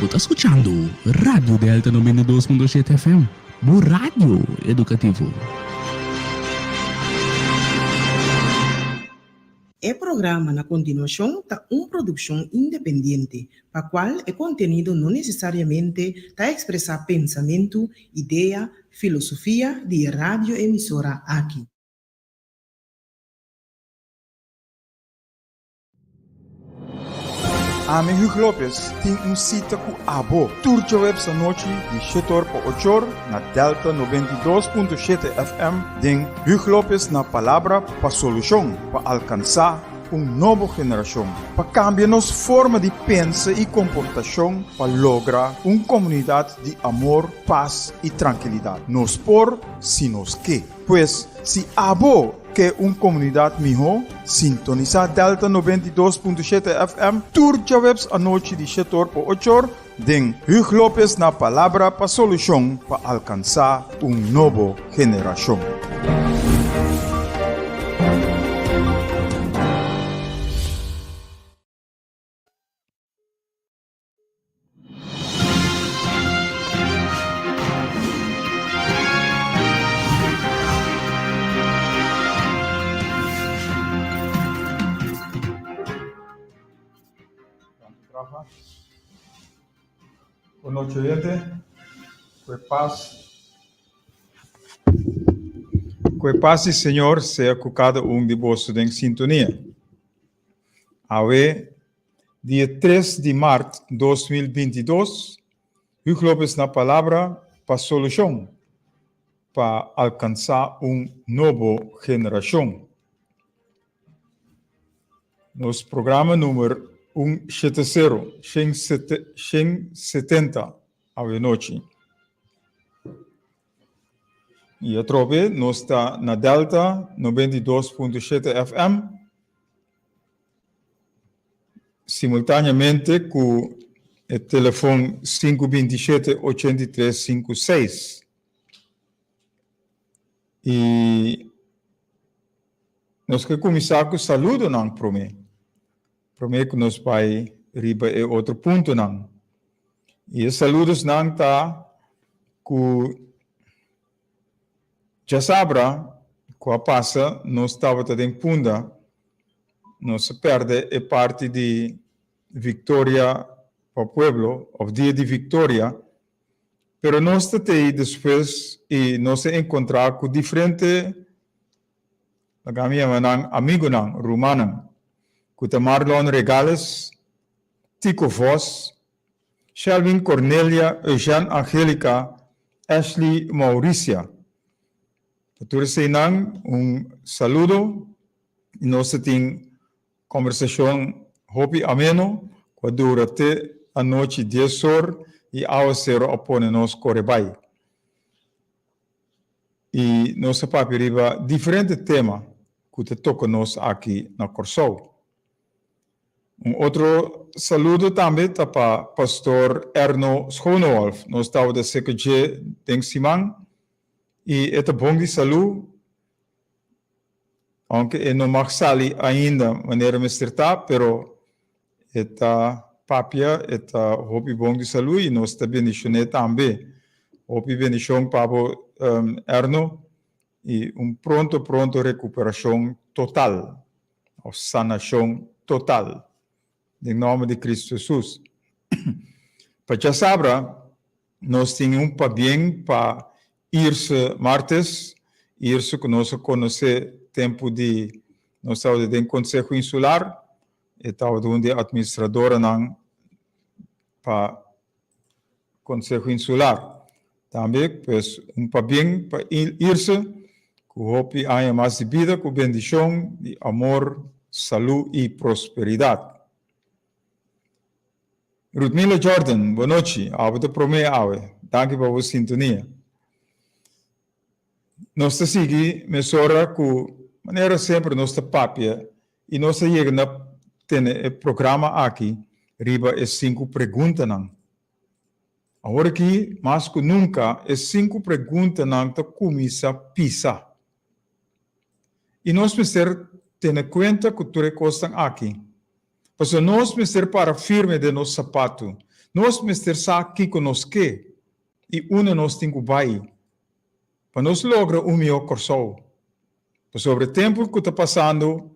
está escuchando Radio Delta 92.7 FM, bu rádio educativo. O programa na continuação está uma produção independente, para qual o conteúdo não necessariamente está expressar pensamento, ideia, filosofia de radioemissora aqui. Ame Hugo Lopes tem sítio com abo. Turte web essa noite de 7 horas para 8 horas na Delta 92.7 FM. Tem Hugo Lopes na palavra para solução, para alcançar nova geração. Para cambiar nossa forma de pensar e comportação, para lograr uma comunidade de amor, paz e tranquilidade. Nos por, si nos que. Pois, se abo que uma comunidade melhor, sintoniza Delta 92.7 FM, turte webs a noite de 7 horas para 8 horas, den Hugo Lopes na palavra para solução para alcançar uma nova geração. Boa noite, gente. Que paz e Senhor seja com cada de vocês em sintonia. Hoje, dia 3 de março de 2022, Hugo Lopes na palavra para solução, para alcançar uma nova geração. Nosso programa número 170 à noite. E a trobe nós está na Delta 92.7 FM, simultaneamente com o telefone 527-8356. E nós queremos começar com o saludo não para mim. Prometo que nós vai riba e outro ponto não. E os saludos não tá com já sabra com a passa nós estava em Punda, nós perde a parte de Vitória para o pueblo, o dia de Vitória, pero nós está aí depois e nós se encontrar com diferente amigo não, romano. Kuta Marlon Regales, Tico Vos, Shelvin Cornelia, Eugene Angelica, Ashley Mauricia. Turesinang, saludo, e nós temos conversação hopi ameno, que durante a noite 10 horas e ao ser opone nos corebai. E nós papiriba diferente tema que te toca nos aqui na Corsou. Outro saludo também para o pastor Erno Schonewolf, nós estamos da CQG de Simão, e é bom de saúde, aunque não mag sair ainda de maneira mestrita, pero é papia, é hobby bom de saúde, e nós estamos bendicionando também, hobby bendição para Erno, e pronto recuperação total, ou sanação total. Em nome de Cristo Jesus. Para já sabra, nós temos para bem para irse martes, irse que nós conhecer tempo de nós estamos em Conselho Insular, e estamos onde administradora não para Conselho Insular. Também, pois, para bem para irse, que hope há mais de vida, com bendição, de amor, saúde e prosperidade. Rudmila Jordan, boa noite. Abra prome awe. Danke para a sintonia. Nós seguimos, mesora com maneira sempre nossa papia e nós chegamos a ter o programa aqui, riba é 5 perguntas não. Agora aqui, mais que nunca, é 5 perguntas não que começa a pisar. E nós precisamos ter conta que tu recostam aqui. Porque nós precisamos para firme de nosso sapato, Nós mister sa que conosco e una nós tem que vai para nós logra melhor corso. Sobre o tempo que está passando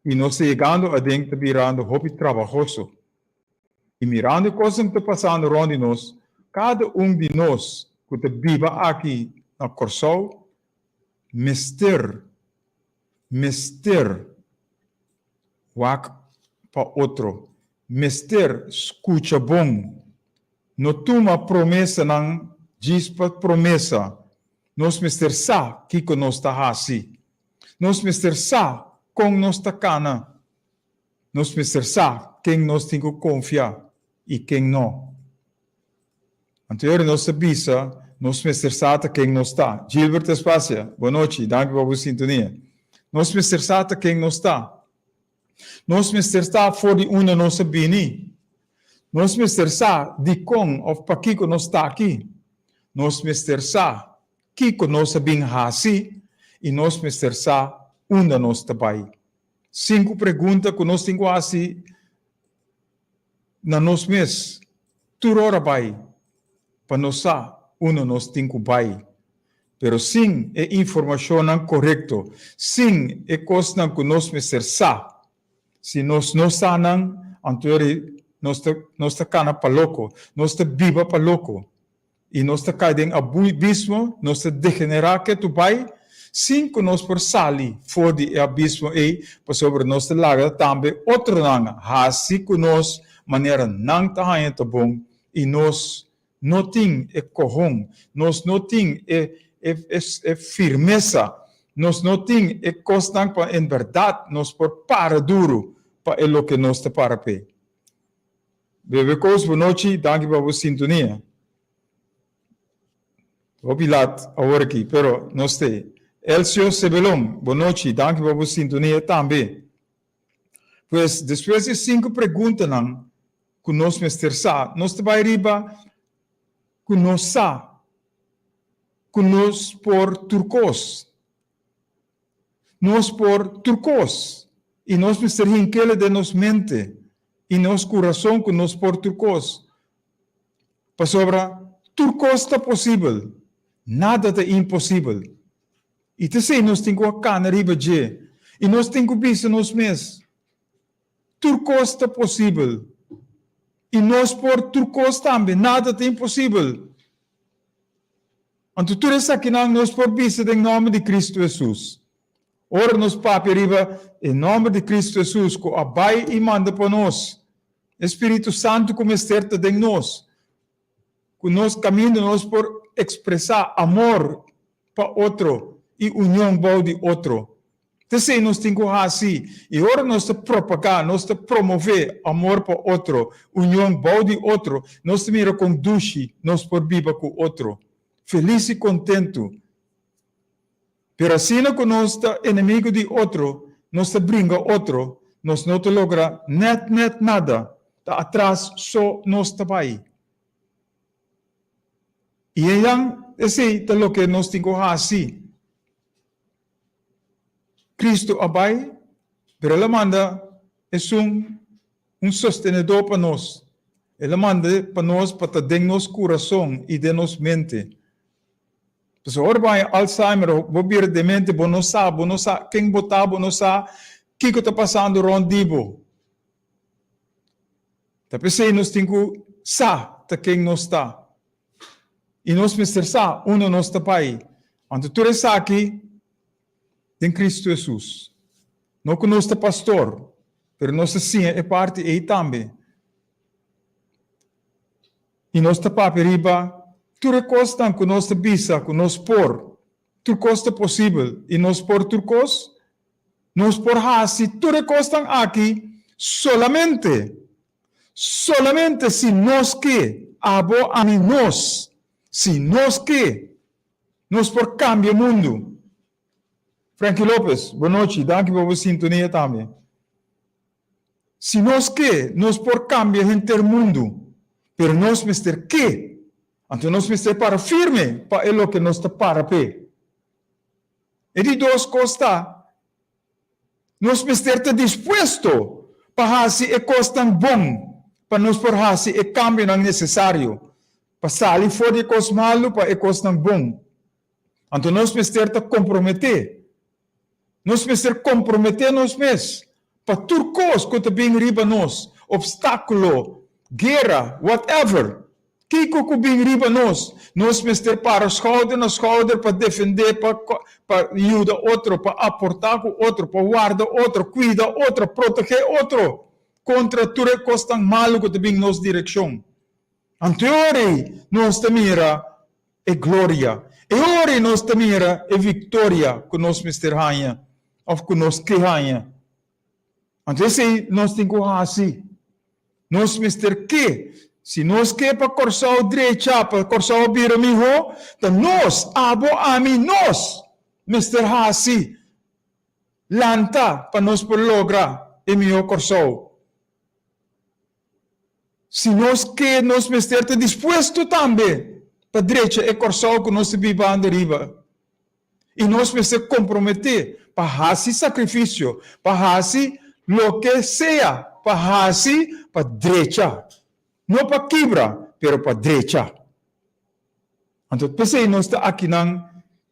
e nós chegando a dentro virando hobby trabalhoso. E mirando coisas que está passando rond nós, cada de nós que está viva aqui na corso, mister wak para outro, mister escuta bom, não toma promessa não diz para promessa, nós mister sa que nós está assim, nós mister sa com nós está cana, nós mister sa quem nós tem que confiar e quem não. Anterior nós sabia, nós mister sa quem nós está. Gilbert Espácia, boa noite, danke por sua sintonia. Nós mister sa quem nós está. Nós mister sa for de una nossa bini. Nós mister sa de com of pa que nós está aqui. Nós mister sa que nós bem hasi e nós mister sa una nós tabai. 5 perguntas que nós temos assim na nós mes. Turora bai para nós una nós temos bai. Pero sim é informação não correto. Sim é coisa que nós mister sa. Se nós não sanam, anterior nós está cana para louco, nós está viva para louco, e nós está caindo abismo, nós está degenerar que tu vai, sim que nós por sali fora de abismo e para sobre nós está larga também outro nanga, assim que nós maneira não está ainda bom e nós não tem corrom, nós não tem firmeza. Nós não temos a constante para, em verdade, nós por para duro para o que nós está para pé. Bebe coisa, boa noite, danke para a sintonia. Vou pilar agora aqui, pero nós temos. Elcio Sebelon, boa noite, danke para a sintonia também. Pois, depois de 5 perguntas, que nós mestersa, nós vai riba, que nós por turcos. Nós por turcos e nós mister hinquele de nos mente e nos coração que nós por turcos. Para sobra, turcos está possível, nada é impossível. E te sei, nós temos a cana riba de e nós temos que pensar nos mes. Turcos está possível e nós por turcos também, nada é impossível. Então, tudo isso aqui nós por pensar em nome de Cristo Jesus. Ora nos papi riba, em nome de Cristo Jesus, que abai e manda para nós. Espírito Santo como esterta de nós. Que nós caminhamos nós por expressar amor para outro e união boa de outro. Então, nós temos que assim. E ora nós te propagar, nós te promover amor para outro, união boa de outro. Nós te mira com duche, nós por viva com outro. Feliz e contento. Pero assim que nós está inimigo de outro, nós te brinca outro, nós não te logra net nada, está atrás só nós está vai. E então, esse é o que nós temos que fazer. Cristo abai, pero ele manda é sostenedor para nós. Ele manda para nós para ter nosso coração e de nossa mente. So, ora vai Alzheimer, bobir demente, não sabe, quem botar, não sabe, o que está passando rondibo. Tapi se nós temos que saber quem nós está. E nós precisamos saber onde nós está pai. Então, tudo isso aqui tem Cristo Jesus. Não que nós está pastor, mas nós sim é parte aí também. E nós está papi riba, tudo costa que nós bisa, que nós por, tudo costa possível, e nós por turcos, nós por hasi, tudo costa aqui, solamente se nós que, abo a nós, se nós que, nós por cambia mundo. Frankie Lopes, boa noite, danke por sua sintonia também. Se nós que, nós por cambia inter mundo, pero nós mister que, então, nós precisamos para firme para o que nós está para pé. E de duas coisas, nós precisamos estar disposto para fazer coisas tão bom para nos porhasi e cambio ng necessário. Pasali for de cos malo para e cos ng bom. Então nós mister te comprometer. Nós mister comprometer nos mes. Para turcos que te bem riba nos. Obstáculo, guerra, whatever. Kiko que bem riba nos. Nós mister para schouder na schouder para defender, para ajudar outro, para aportar com outro, para guardar outro, cuidar outro, proteger outro. Contra tudo que está malo que te bem nos direção. Anteori nós te mira e glória. E ora nós te mira e vitória que nós mister hanha. Ou que nós que hanha. Então nós temos que assim. Nós mister que. Se nós que para corçar direita, para corçar o biro miho, então nós, abo ami nós, mister assim. Lanta para nós por lograr e miho corçar. Se nós que nós mister te disposto também para direita e corçar que nós vivamos de riba. E nós mister comprometer para fazer sacrifício, para fazer lo que seja, para fazer para direita. Não para quebra, pero para direita. Então, pensei nós está aqui nang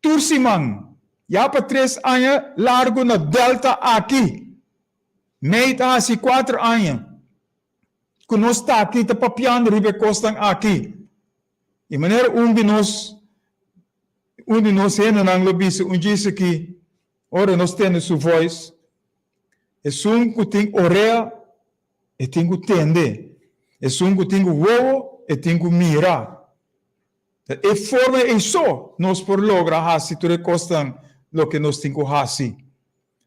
Tursimang. Já para 3 anos largo na Delta aqui. Meita assim 4 anos. Que nós está aqui, está papiando ribe costan aqui. E maneira de nós ainda não lobis, disse que, ora nós temos sua voz, é que tem orelha, e tem que entender. É que tem que voar, e tem que mirar. E forma isso, nós por lograr assim, tudo costan lo que nós temos que fazer.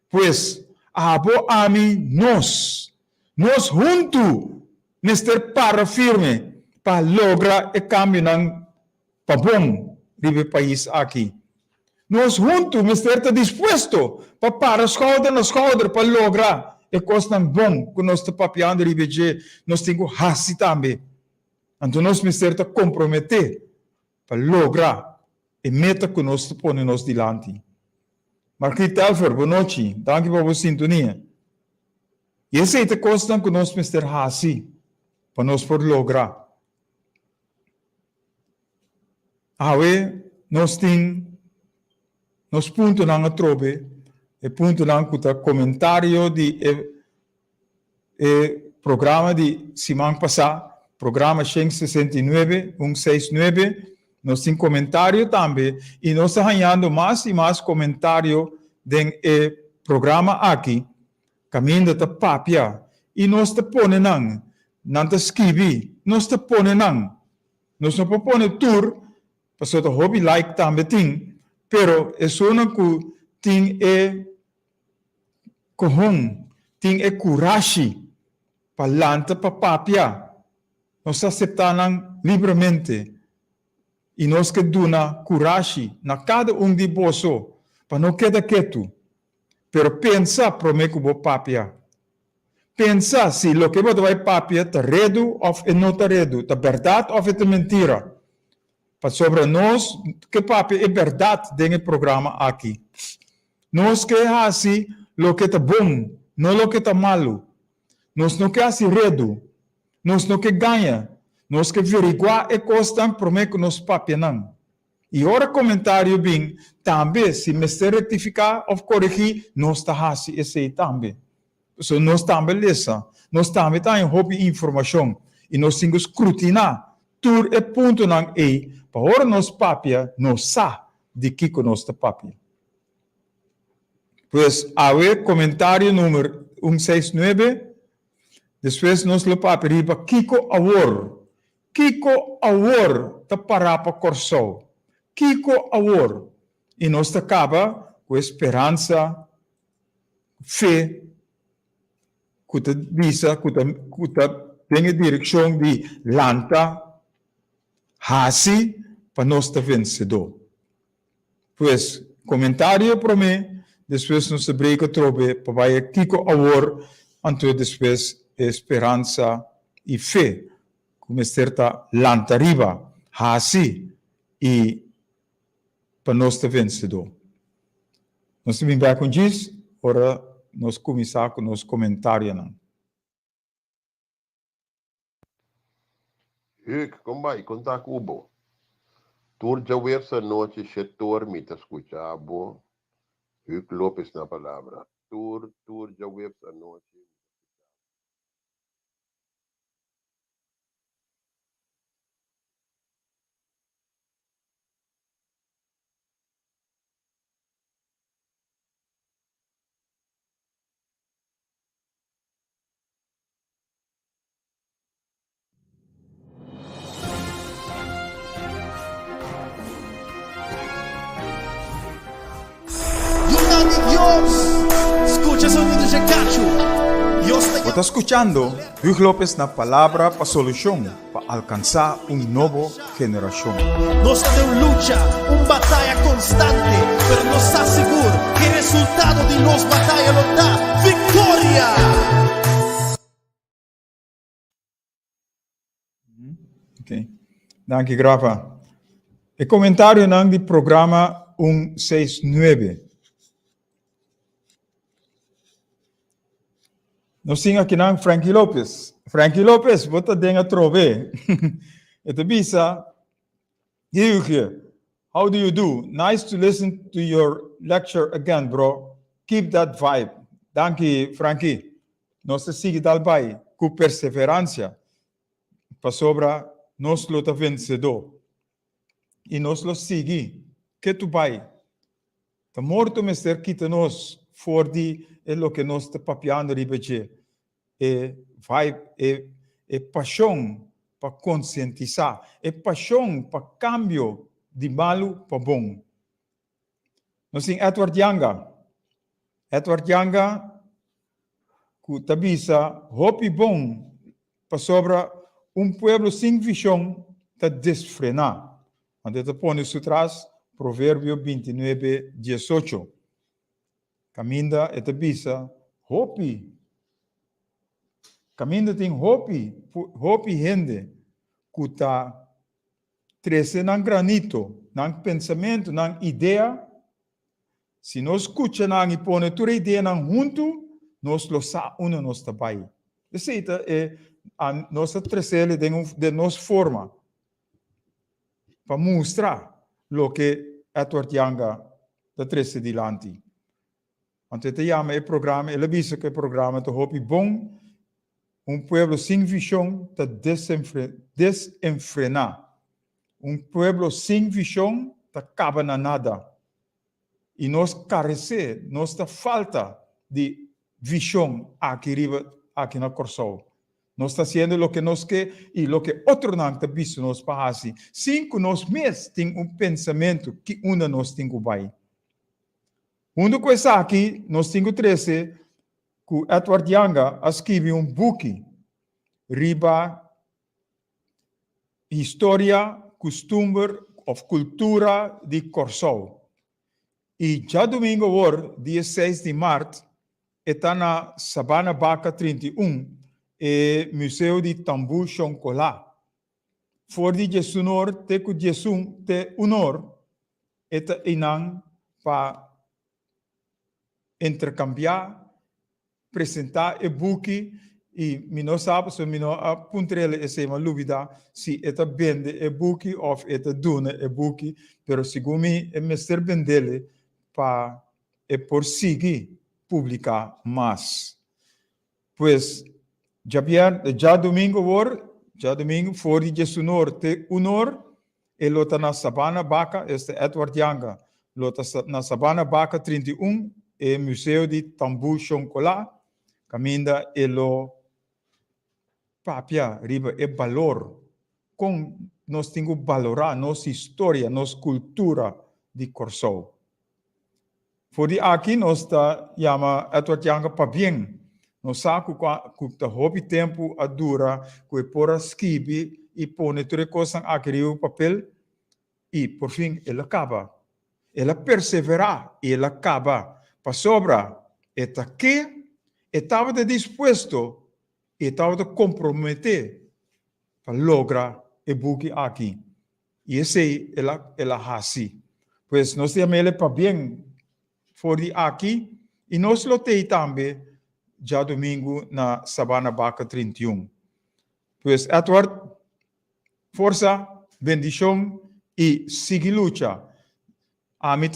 Pois, abo a mim, nós juntos, mister para firme para lograr o cambio ng pabong ribe país aqui. Nós juntos, mister está disposto para schouder na schouder para lograr o coisa ng bom que nós está papiando ribe je, nós temos que hasi também. Então nós mister está comprometer para lograr a meta que nós está pondo nos dilante. Marquita Alfer, boa noite. Danke por sua sintonia. E essa é a coisa que nós mister hasi para nós por lograr. Awe, nós ponto na trobe, e ponto na comentário de programa de semana passada, programa 169, 169, nós temos comentário também, e nós estamos ganhando mais e mais comentário do programa aqui, caminho da papia, e nós estamos ponendo nanta escrevi, nós te pone nang. Nós não propone tour, para o hobby like também tem, pero é só que tem corrão, tem coragem para lanta para papia. Nós aceitamos livremente e nós que duna coragem na cada de bolso para não quedar quieto, pero pensa prometo que papia. Pensa se lo que você vai papia está redo ou não está redo, está verdade ou é mentira. Para sobre nós, que papia é verdade dentro do programa aqui. Nós que assim, lo que está bom, não lo que está malo. Nós não que assim redo, nós não que ganha, nós que averiguar e costa prometo que nós papia não. E ora comentário bem, também se me se rectificar ou corrigir, nós está assim esse também. So, nós também lesa, nós também temos hobby informação e nós temos que escrutinar tudo é ponto não é para ora nós papia nós sa de que nós está papia. Pois awe comentário número 169, depois nós lo papia riba Kiko Awor tá para corso, Kiko Awor e nós acaba com esperança, fé kuta bisa kuta tem a direção de lanta hasi para nós estar vencedor. Pois comentário para mim, depois nos breca trobe para vai Kiko Awor, então depois esperança e fé como certa lanta riba hasi e para nós estar vencedor. Nós também vai com isso, ora nós começar com os comentários. Huk, combai, conta cubo. Tur já essa noite, setor, me tá escutando. Huk Lopes na palavra. Tur já essa noite. Dios, escucha sonido de cacho. Você está escutando Hugh Lopes na palavra para solução, para alcançar nuevo geração. Nós temos luta, batalha constante, mas nós está seguro que o resultado de nossa batalha nos dá vitória. Ok. Danke, grava. E comentário do programa 169. Nós temos aqui Frankie Lopes. Frankie Lopes, você tem a trove. It bisa, Hugh, how do you do? Nice to listen to your lecture again, bro. Keep that vibe. Danke, Frankie. Nós seguimos dalbai com perseverança para sobra nós luta vencedor. E nós lo seguimos. Que tu vai? Tá morto mister quita nós for di é lo que nós está papiando ribeje. Vibe é paixão para conscientizar, é paixão para cambio de malo para bom. Nós temos Edward Yanga. Edward Yanga, que tabisa, hopi bom para sobra pueblo sem visão está desfrenar. Ante te põe isso atrás, Provérbio 29, 18. Caminda e tabisa, hopi. Caminda tem hopi gente que está trece nang granito, nang pensamento, nang ideia. Se nós escuta nang e põe toda ideia nang junto, nós lo sa uno nos tabai. Receita é a nossa trece de nos forma para mostrar lo que Edward Yanga da trece dilante. Ante te chama e programa, ele visa que o programa te hopi bom. Pueblo sem visão está desenfrenar. Pueblo sem visão está acaba na nada. E nós carece, nós está falta de visão aqui na Corsol. Nós está fazendo o que nós quer e o que outro não está visto nós para assim. Cinco nós mesmos tem pensamento que nós tem que vai. Coisa aqui, nós temos 13, que Edward Yanga escreveu book riba história, costume ou cultura de Corsol. E já domingo, dia 6 de março, está na Sabana Baca 31, e Museu de Tambu Choncolá. For de Jesus, te honor, eta inang para intercambiar, apresentar e book e mi não sabe se mi não apuntrele esse uma dúvida se eta vende e book ou eta dona e book, pero segundo mim é mestre vendele para e por seguir publicar mais. Pois já domingo for de Jesus te honor e lota na Sabana Baca este Edward Yanga lota na Sabana Baca 31 e Museu de Tambu Choncolá, caminda e lo papia riba e valor, com nós temos que valorar nossa história, nossa cultura de Corsol. Por aqui nós está chama Edward Yanga para bem, nós sabe que houve tempo a dura, que por escrever e pôr toda coisa aqui no papel e por fim ele acaba, ele perseverar e ele acaba. Para sobra, estava disposto e estava comprometido para lograr o buque aqui. E esse é assim. Pois nós temos ele para bem fora aqui e nós lotei também já domingo na Sabana Baca 31. Pois Edward, Força, bendição e siga luta. A minha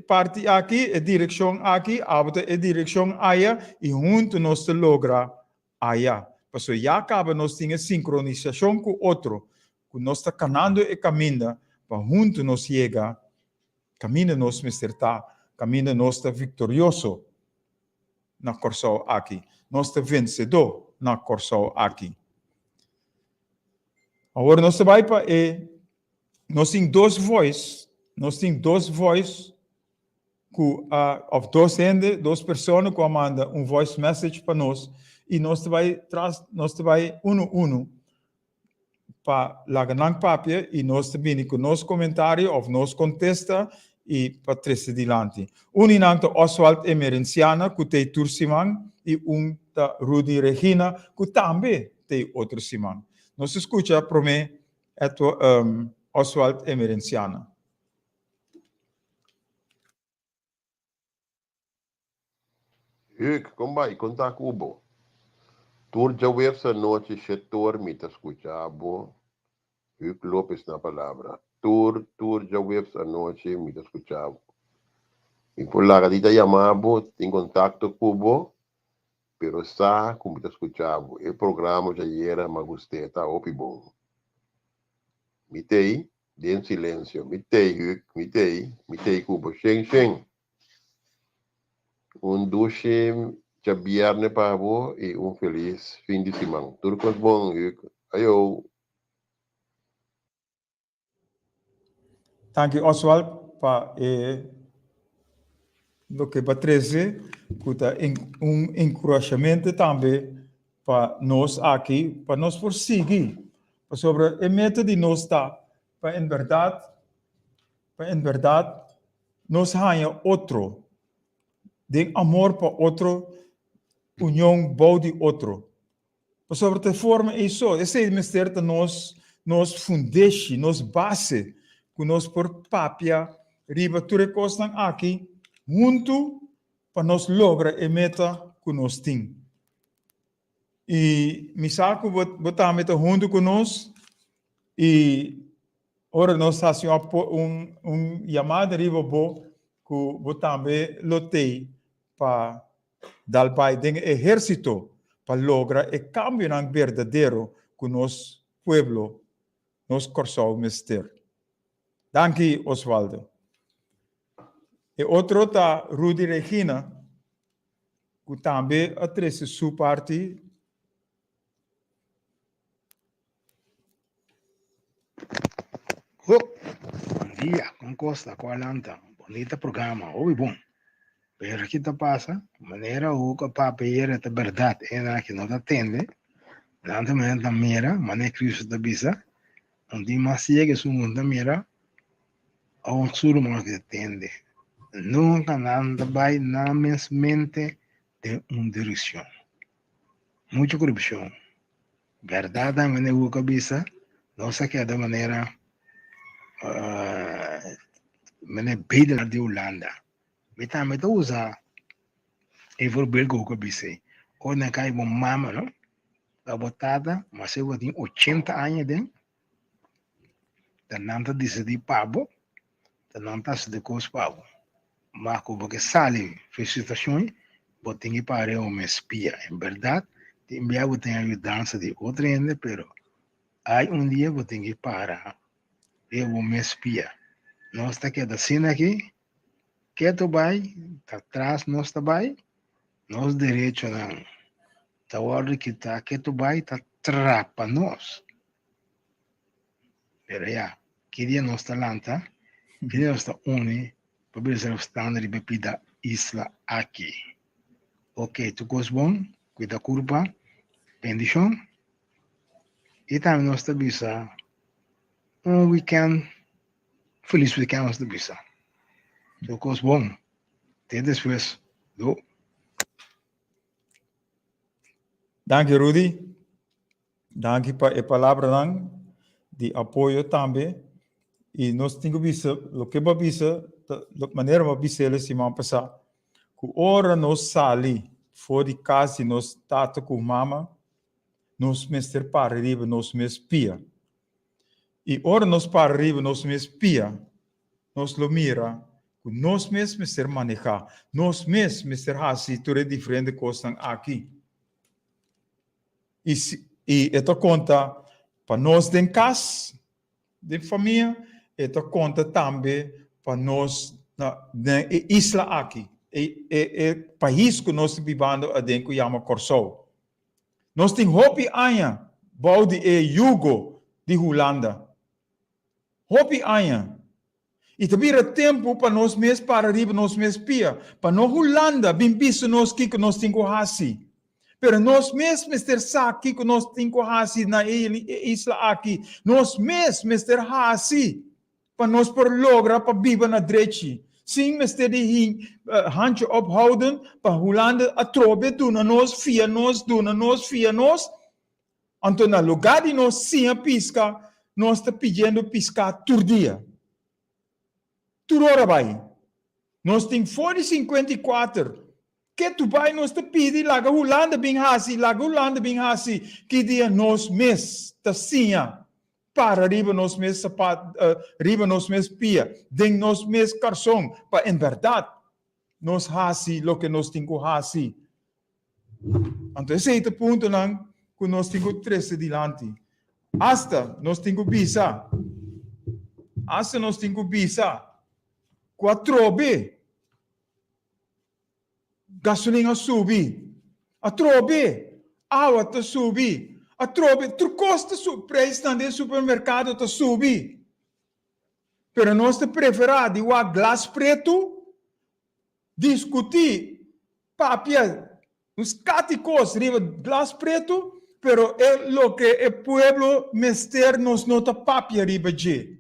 parte aqui, a direção aqui, a direção aí, e junto nós logra aí. Porque já acaba nós temos sincronização com outro, que nós está caminhando e caminhando, para junto nós chega, caminha nós está, caminha nós está vitorioso na corso aqui, nós está vencedor na corso aqui. Agora nós vai para nós temos duas vozes, of duas pessoas que mandam voice message para nós, e nós vai um para largar na papel, e nós também com nosso comentário, ou nós contesta, e para trazer adiante. Inang Oswald Emerenciana, que tem Tursimang, e da Rudy Regina, que também tem outro Simang. Nós escuta para mim, Oswald Emerenciana. Como vai? Conta com o bo. Tur já ver essa noite, setor, me está escutando. Lopes na palavra. Tur já ver essa noite, me está escutando. E por lá, a gente chamava, tem contato com o bo, pero está como me está escutando. O programa já era, mas gostei, tá bom. Mitei, em silêncio. Mitei, Cubo. Xen. Duche, já viernes para você e feliz fim de semana. Tudo coisa bom, Ayo. Thank you, Oswald, para do que para trazer, encorajamento também para nós aqui, para nós prosseguir. Sobre o método de nós está, para em verdade, nós ganhamos outro, de amor para outro, união boa de outro. Sobre a forma isso, esse é o mistério de nós fundation, nós base, que nós por papia, riba tudo coisa aqui, junto, para nós lograr a meta que nós temos. E me saco botar a meta junto com nós, e ora nós fazemos chamada riba bo, que também lotei para dar para o exército, para lograr o cambio verdadeiro com nosso pueblo, nosso corso mister. Danke, Oswaldo. E outro está Rudy Regina, que também atrece sua parte. Bom dia, com Costa, com Alanta. Bonita programa, oi bom. Pero aqui tá passa, maneira o que papel é verdade, é que não atende. Nada mais da mira, maneira Cristo da bisa. Onde mais chega su mundo mira, a suru mais que atende. Nunca nada vai na mente de direção. Muita corrupção. Verdade, a maneira o que bisa, não se quer da maneira beter de Holanda. Metamente usa e voor belgo que bise. O na cai bom mama, não? A botada, mas eu tenho 80 anos de. Da nanta decidi pabo, da nanta se de cos pabo. Mas como que sale felicitações, botem que para o me espia. Em verdade, tem enviado tem ajudança de outra gente, pero há dia botem que para eu me espia. Nós está aqui da cena aqui. Que tu vai, tá atrás nós tá vai, nós direito não, tá hora que tá, que tu vai, tá trapa nós. Pero já, que dia nós tá lanta, que dia nós tá une, para ver se nós estamos de bebida isla aqui. Ok, tu gosto bom, cuida curva, bendição, e também nós tá bisa, weekend, feliz weekend nós tá bisa. So, coisa bom. Até depois. Danke, Rudy. Danke para a palavra de apoio também. E nós temos visto, o que vai visto, da maneira que vai visto a semana passada, que hora nós saímos fora de casa, nós tata com mama, nós mestre para arriba, nós me espia. E ora nós para arriba, nós me espia, nós lo mira, nós mesmos ser manejar, nós mesmos ser assim, tudo é diferente coisa aqui. E esta conta para nós de casa, de família, esta conta também para nós na isla aqui, país que nós vivendo adentro chama Corsou. Nós temos hopi aia, boude Jugo de Holanda. Hopi aia. E também é tempo para nós mesmos para arriba, nós mesmos pia. Para nós Holanda, bem visto nós que nós temos assim. Pero nós mesmos ter aqui que nós temos assim na isla aqui. Nós mesmos ter assim. Para nós por lograr para viver na direita. Sim, mas ter de handje ophouden. Para Holanda a trobe doen na nós, via nós, doen na nós, via nós. Então, no lugar de nós sim pisca, nós está pedindo piscar todo dia. Tudo hora vai. Nós temos fora 54. Que tu vai nós te pedir laga Holanda bem assim, que dia nós mes ta sinha para riba nós mes sapat riba nós mes pia, den nós mes carson, para em verdade nós hasi lo que nós temos hasi. Então esse é o ponto não que nós temos três dilante. Hasta nós temos visa. Hasta nós temos visa. 4B. Gasolina subi. A trobe. Água está subi. A trobe. Tu custa o preço no supermercado está subi. Pero nós te preferimos o glas preto discutir papel. Os caticos riba glas preto, pero é lo que o pueblo mester nos nota papel riba de.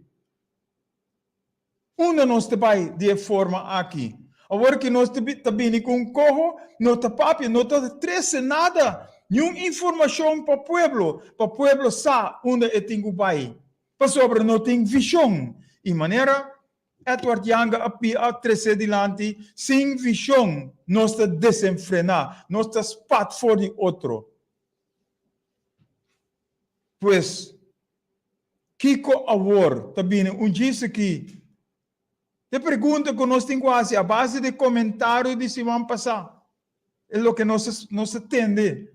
Onde nós te vai de forma aqui? Agora que nós também com um corro, não está papel, não está trece nada. Nenhuma informação para o pueblo sabe onde é tem que vai. Para sobre não tem visão. E maneira, Edward Young a trece dilante, sem visão, nós está desenfrenar, nós está spat fora de outro. Pois, Kiko Award, também, disse que a pergunta que nós temos quase a base de comentário de semana passada. É o que nós atende.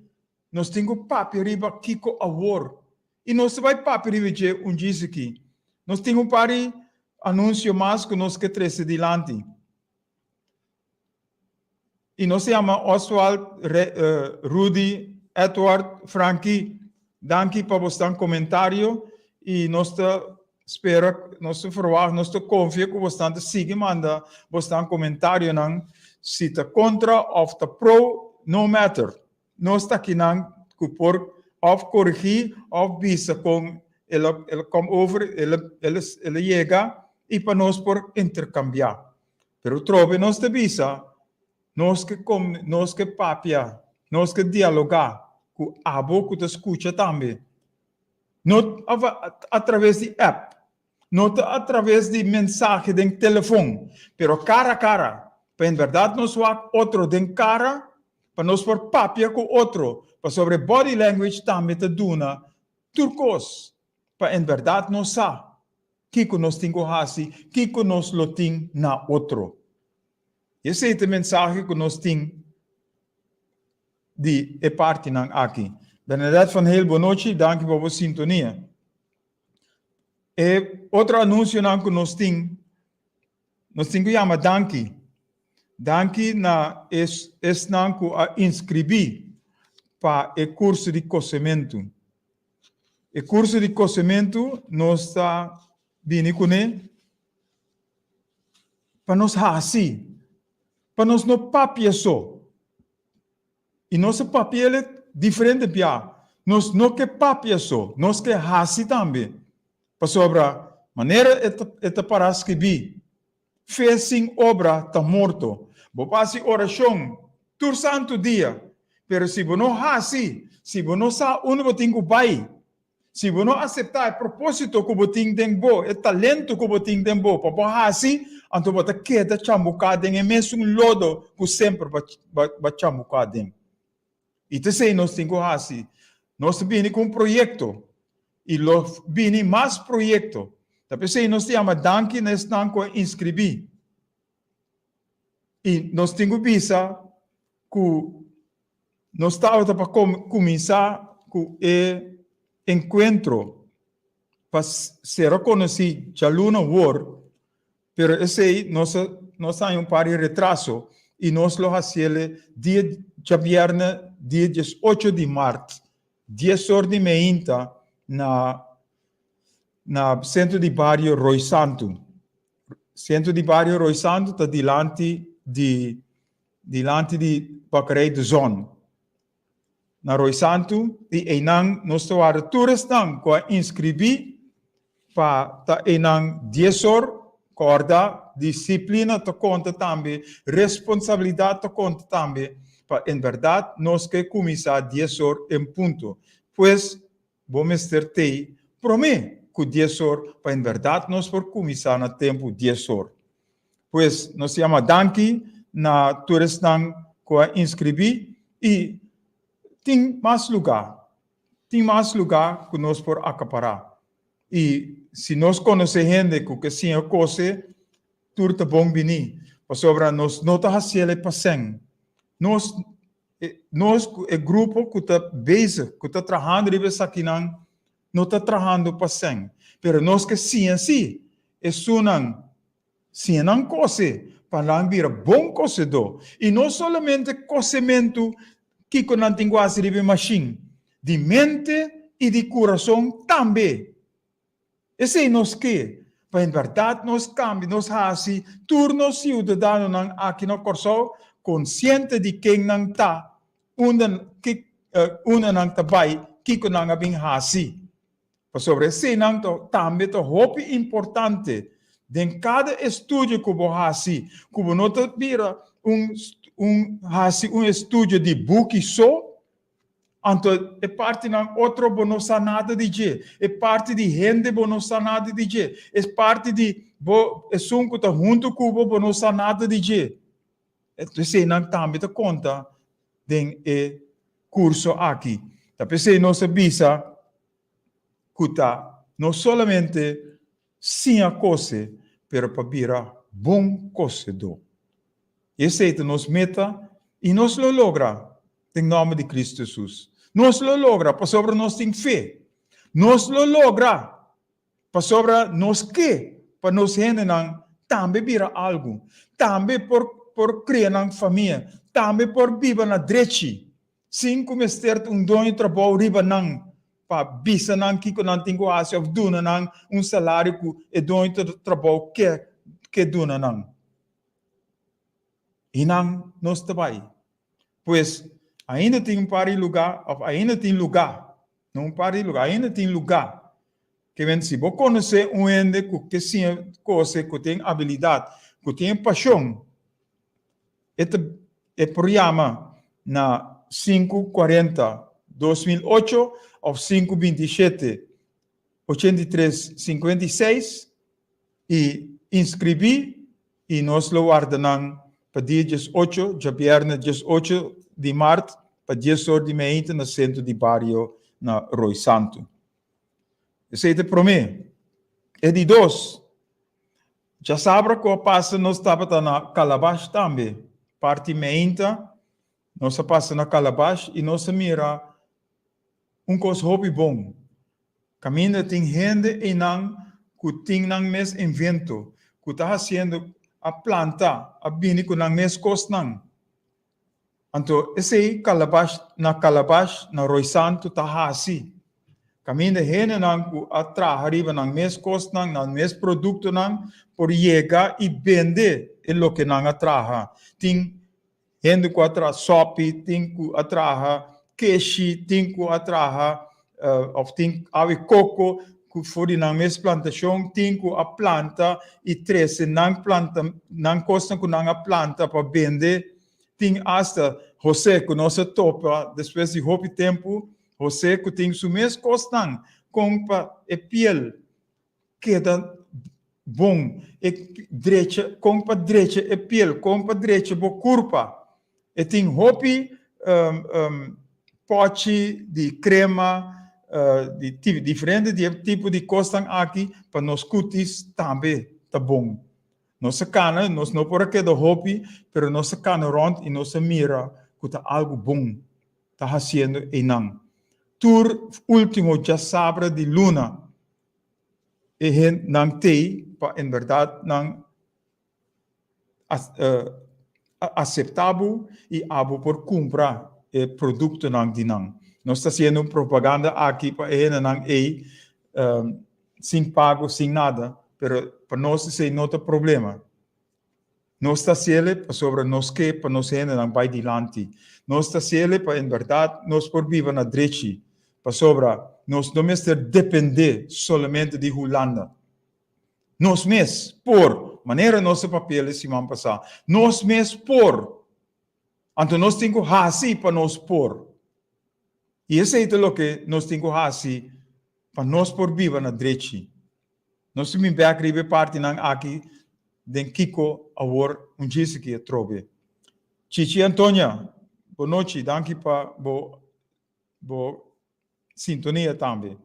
Nós temos papel riba Kiko Award. E nós vai papel riba de disse aqui. Nós temos um par de anúncio mais que nós que trece dilante. E nós se chama Oswald, Rudy, Edward, Frankie. Danke para vostro comentário. E nós espero, nós verwachten, nós confio que você siga manda vostro comentário não se está contra ou está pro, no matter. Nós está aqui não que por of corrigir ou visa com ele come over, ele chega e para nós por intercambiar. Pero trove nós te visa, nós que papia, nós que dialogar com abo que te escuta também. Não através de app, não através de mensagem de telefone, pero cara a cara. Para em verdade nós vamos outro de cara, para nós por papia com outro, para sobre body language também te duna turcos, para em verdade nós sabe que nós temos assim, que nós lo tem na outro. Esse é o mensagem que nós temos de parte aqui. Bernadette van heel boa noite, danke por vossa sintonia. E outro anúncio que nós temos que chamar danke. Danke na que a inscrever para o curso de cozimento. O curso de cozimento nós está vindo com ele para nós assim, para nós não papia só. E nosso papel é diferente pia. Nós não que papia só, nós que assim também. Para sobre a maneira para escrever. Fez sem obra está morto. Vou fazer oração todo santo dia. Pero se você não assim, se você não sabe onde você tem que vai, se você não aceitar o propósito que você tem dentro, o talento que você tem dentro, para você assim, então você queda chambucado em mesmo lodo que sempre vai chambucado. E te sei, nós temos assim, nós temos um projeto e lo bini mais projeto. Tapi se nós temos danke nós não co inscrever. E nós temos visa que nós estamos para começar com o encontro para ser reconhecido já luna war, pero esse nós temos um par de retraso e nós lo hacemos dia de viernes, dia 18 de março, 10 horas de manhã na centro de bairro Roy Santo. Centro de bairro Roy Santo está diante de Baccarat de Zon. Na Roy Santo, e enang nós temos turistas que inscrever para enang 10 horas, corda, disciplina te conta também, responsabilidade te conta também, para em verdade nós que começar 10 horas em ponto. Pois, vamos ter promete que 10 horas, para em verdade nós por começar no tempo 10 horas. Pois, nós chamamos danke na turistas que inscrever e tem mais lugar que nós por acaparar. E se nós conhecemos gente que sim coisa, tudo é bom venir. Para sobre nós não está fazendo passando. Nós é grupo que está busy, que está trabalhando nessa aqui não está trabalhando passando. Pero nós que sim assim, é sunang sim não coisa para lá vir bom coisa do. E não somente cozimento que com a linguagem de machine, de mente e de coração também. Esse é nós que, para em verdade, nós cambiamos, nós fazemos, turnos ciudadanos aqui no Corso, consciente de quem não está, onde não está vai, que não é bem assim. Sobre esse não também é muito importante, em cada estudo que você faz, que você não vira um estudo de book só, então, é parte de outro bonosa nada de je, é parte de gente bonosa nada de je, é parte de sunco tá junto com o bonosa nada de je. Então, você não também te conta de curso aqui. Tá pensei nós visa que tá não somente sim a coisa, pero para virar bom coisa do. Esse é nos meta e nós lo logra em nome de Cristo Jesus. Nós lo logra, para sobre nós tem fé. Nós lo logra, para sobre nós que, para nós gente não, também vira algo. Também por criar na família. Também por viver na direita. Sem começar dono de trabalho riba não, para bisa não que não tem quase, ou dona não, salário que é dono de trabalho que dona não. E não, nós também. Pois, ainda tem um par de lugar, ainda tem lugar, não um par de lugar, ainda tem lugar. Que vem se você conhecer um ende que tem coisa, que tem habilidade, que tem paixão, é programa na 540 2008 ou 527 83 56 e inscrever e nós lo guardamos para dia 18, já viernes 18 de março, para 10 horas de manhã no centro de bairro na Roy Santo. Esse é para mim. É de dois. Já sabe que passa nós estava na Calabash também. Parte manhã, nós passa na Calabash e nós mira coisa hobby bom. Caminho tem gente e não que tem não mes invento, que está fazendo a planta, a bini que não mes coisa não. Então, esse Calabash, na Roy Santo, está assim. Caminho de gente não que atrás arriba não mes coisa não mes produto não, por chegar e vender o que não atrás. Tem gente que atrás sopi, tem que atrás queixe, tem que atrás ou tem ave coco que foi na mesma plantação, tem que a planta e trece não planta, não costa que não a planta para vender. Tem hasta José que nós topa depois de pouco tempo, José que tem su mesmo costa compra e pele queda bom e direita compra direita e pele compra direita bo curva e tem hopi pote de crema diferente tipo de costas aqui para nos cutis também tá bom. Nossa cana, nós não por aqui do hobby, pero nossa cana rond e nossa mira que tá algo bom tá fazendo e não. Tur último já sabe de luna e hen não tem para em verdade não aceitável e abo por comprar o produto não de não. Nós está fazendo propaganda aqui para ele não sem pago, sem nada, pero para nós isso não tem problema. Nós está fazendo sobre nós que para nós ainda não vai adiante. Nós está fazendo para em verdade nós por viver na direita, para sobre nós não mesmo depender somente de Holanda. Nós mesmos por maneira nosso papel se vão passar. Nós mesmos por então nós temos que fazer para nós por. E isso é o que nós temos que fazer para nós por viver na direita. Nós temos que escrever parte aqui de Kiko agora dia que trobe. Chichi Antônia, boa noite, danke para boa sintonia também.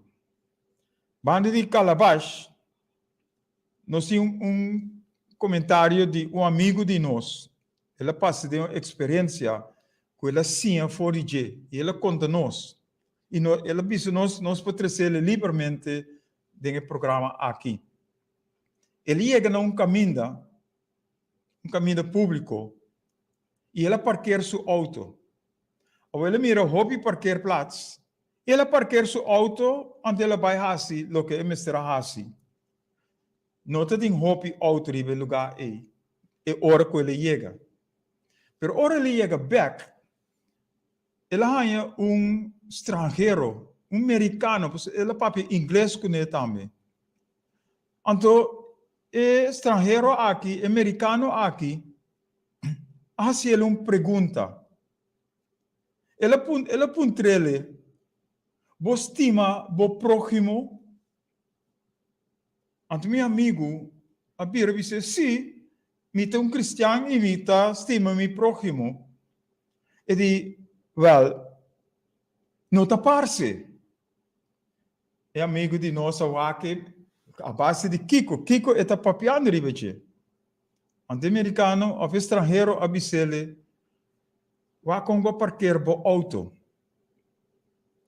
Banda de Calabash, nós temos comentário de amigo de nós. Ela passa de uma experiência que ela tinha fora de e ela conta nós. E ela disse nós podemos trazer livremente no programa aqui. Ele chega a um caminho público e ela parqueia seu auto. Ou ela mira o hobby parquear plaats. Ela parqueia seu auto onde ela vai fazer o que ela está fazendo. Não tem hobby auto em lugar aí. É hora que ele chega. Pero hora ele chega back, ela é estrangeiro, americano, ela fala inglês com ele também. Então, estrangeiro aqui, americano aqui, faz ele uma pergunta. Ela pergunta ele, você estima o próximo? Então, meu amigo, a Bíblia diz, sim, mita um cristiano e mita estima meu próximo. E diz, não está parce. É amigo de nós, a base de Kiko. Kiko é papiando, ribeche. Anti-americano, ou estrangeiro, abisele, wa kongo parquear bo auto.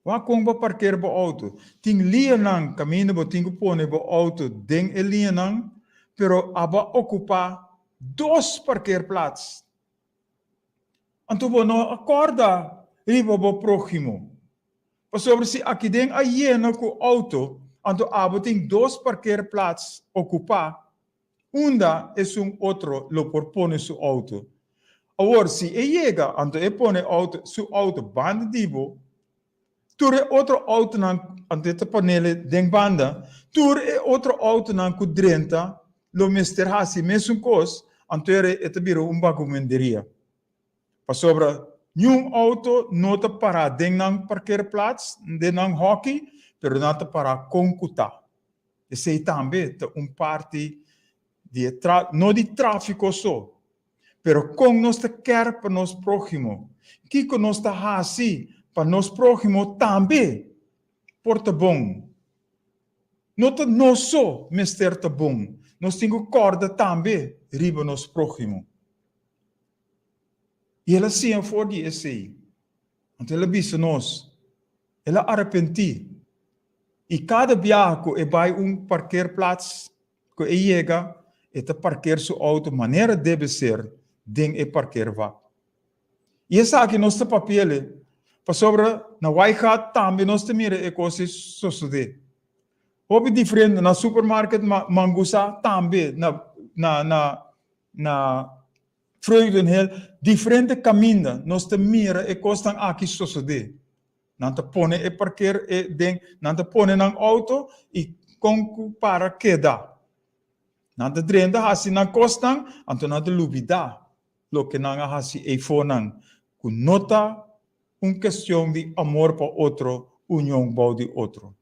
Wa kongo parquear bo auto. Ting lianang, caminho bo tingo pone bo auto, deng e lianang, pero aba ocupa 2 parqueerplaats. Então, bo não acorda, riba bo próximo. Sobre se aqui dentro a hiena com auto, então abo tem 2 parqueerplaats ocupar. Unda é outro, lo propone su auto. Agora, se ele chega, então ele põe su auto banda dibo, tur outro auto nan, então panele den banda, tur outro auto nan com 30, lo mister hasi mesmo cos, então ele biro bagumenderia. Para sobre nenhum auto nota para den nan parqueerplaats, den nan hockey, pero nota para concutar. Esse também é parte não de tráfico só, pero com nós quer para nós próximo, que nós está assim para nós próximo também porta bom. Não só mister tá bom, nós temos corda também riba nós próximo. E ela sim for de esse, então ela disse nós, ela arrepenti. E cada viagem que vai parqueerplaats que chega eta parquear seu auto maneira deve ser den e parquear va. E essa aqui nossa papel para sobre na Waihat também nós temos e coisas suceder. Houve diferente na supermarket Mangusa também na Freudenhel diferente caminho nós temos e coisas aqui suceder. Não te põe e parquear e den não te põe na auto e com para queda. Nada drenda hasi na kostang, anto nada lubida. Lo que nanga hasi e fonang. Ku nota questão de amor para outro, união para de outro.